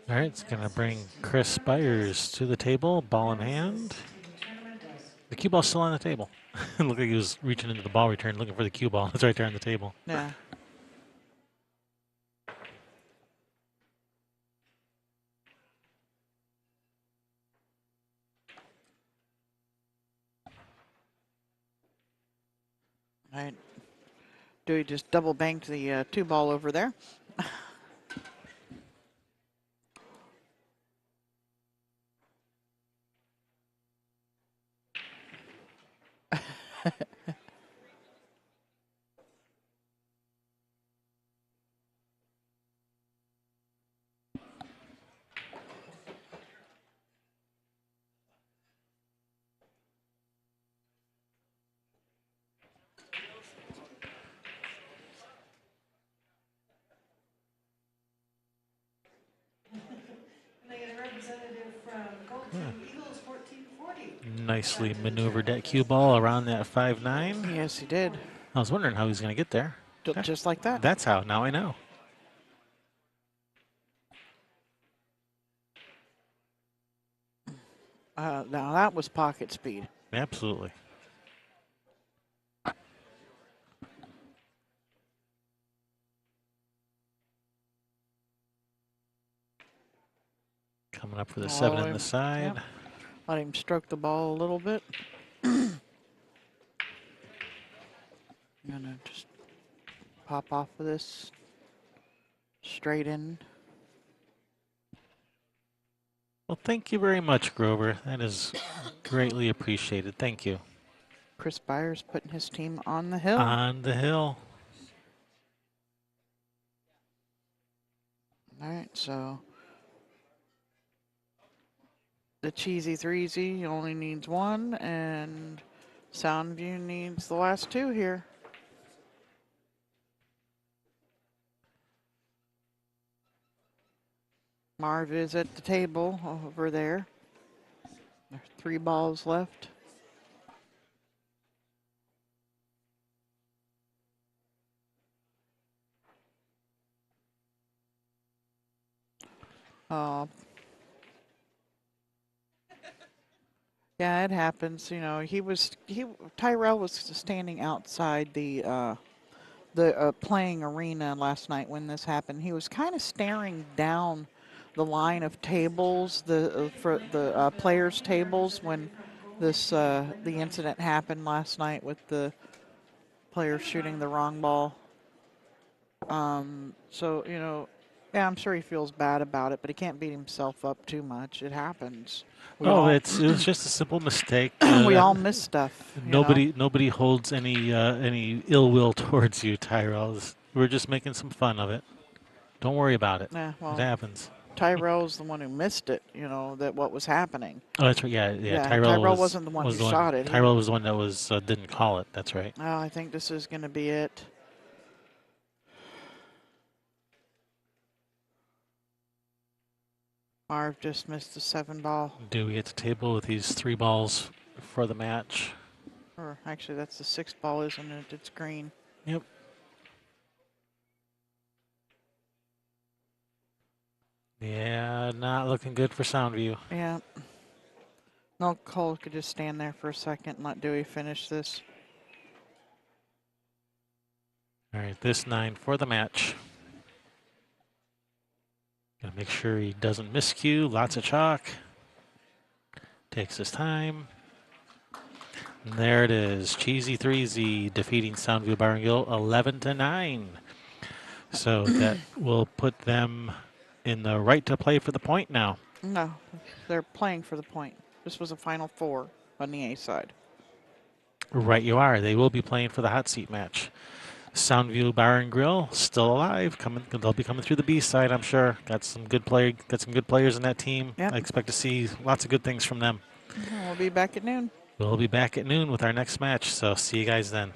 All right, it's going to bring Chris Spires to the table, ball in hand. The cue ball's still on the table. Looked like he was reaching into the ball return looking for the cue ball. It's right there on the table. Yeah. Right. Dewey just double banked the 2 ball over there. Nicely maneuvered that cue ball around that 5-9. Yes, he did. I was wondering how he was going to get there. Just like that. That's how. Now I know. Now that was pocket speed. Absolutely. Coming up for the 7 in the side. Yep. Let him stroke the ball a little bit. I'm gonna just pop off of this straight in. Well, thank you very much, Grover. That is greatly appreciated. Thank you. Chris Byers putting his team on the hill. On the hill. All right, so the cheesy Threesy only needs 1, and Soundview needs the last 2 here. Marv is at the table over there. There's 3 balls left. Oh. Yeah, it happens. You know, Tyrell was standing outside the the playing arena last night when this happened. He was kind of staring down the line of tables, for the players' tables when the incident happened last night with the player shooting the wrong ball. So yeah, I'm sure he feels bad about it, but he can't beat himself up too much. It happens. We Oh, all it was just a simple mistake. we all miss stuff. Nobody holds any ill will towards you, Tyrell. We're just making some fun of it. Don't worry about it. Yeah, It well, happens. Tyrell's the one who missed it. That what was happening. Oh, that's right. Yeah, yeah. Yeah, Tyrell Tyrell was wasn't the one was who the one. shot it. Tyrell was the one that was didn't call it. That's right. Oh, I think this is going to be it. Marv just missed the 7 ball. Dewey at the table with these 3 balls for the match. Or actually, that's the 6 ball, isn't it? It's green. Yep. Yeah, not looking good for Soundview. Yeah. No, Cole could just stand there for a second and let Dewey finish this. All right, this 9 for the match. Gotta make sure he doesn't miscue. Lots of chalk. Takes his time. And there it is. Cheesy Threesy defeating Soundview Bar and Grill 11-9. So that will put them in the right to play for the point now. No, they're playing for the point. This was a final 4 on the A side. Right you are. They will be playing for the hot seat match. Soundview Bar and Grill still alive. They'll be coming through the B side, I'm sure. Got some good players in that team. Yep. I expect to see lots of good things from them. We'll be back at noon. We'll be back at noon with our next match, so see you guys then.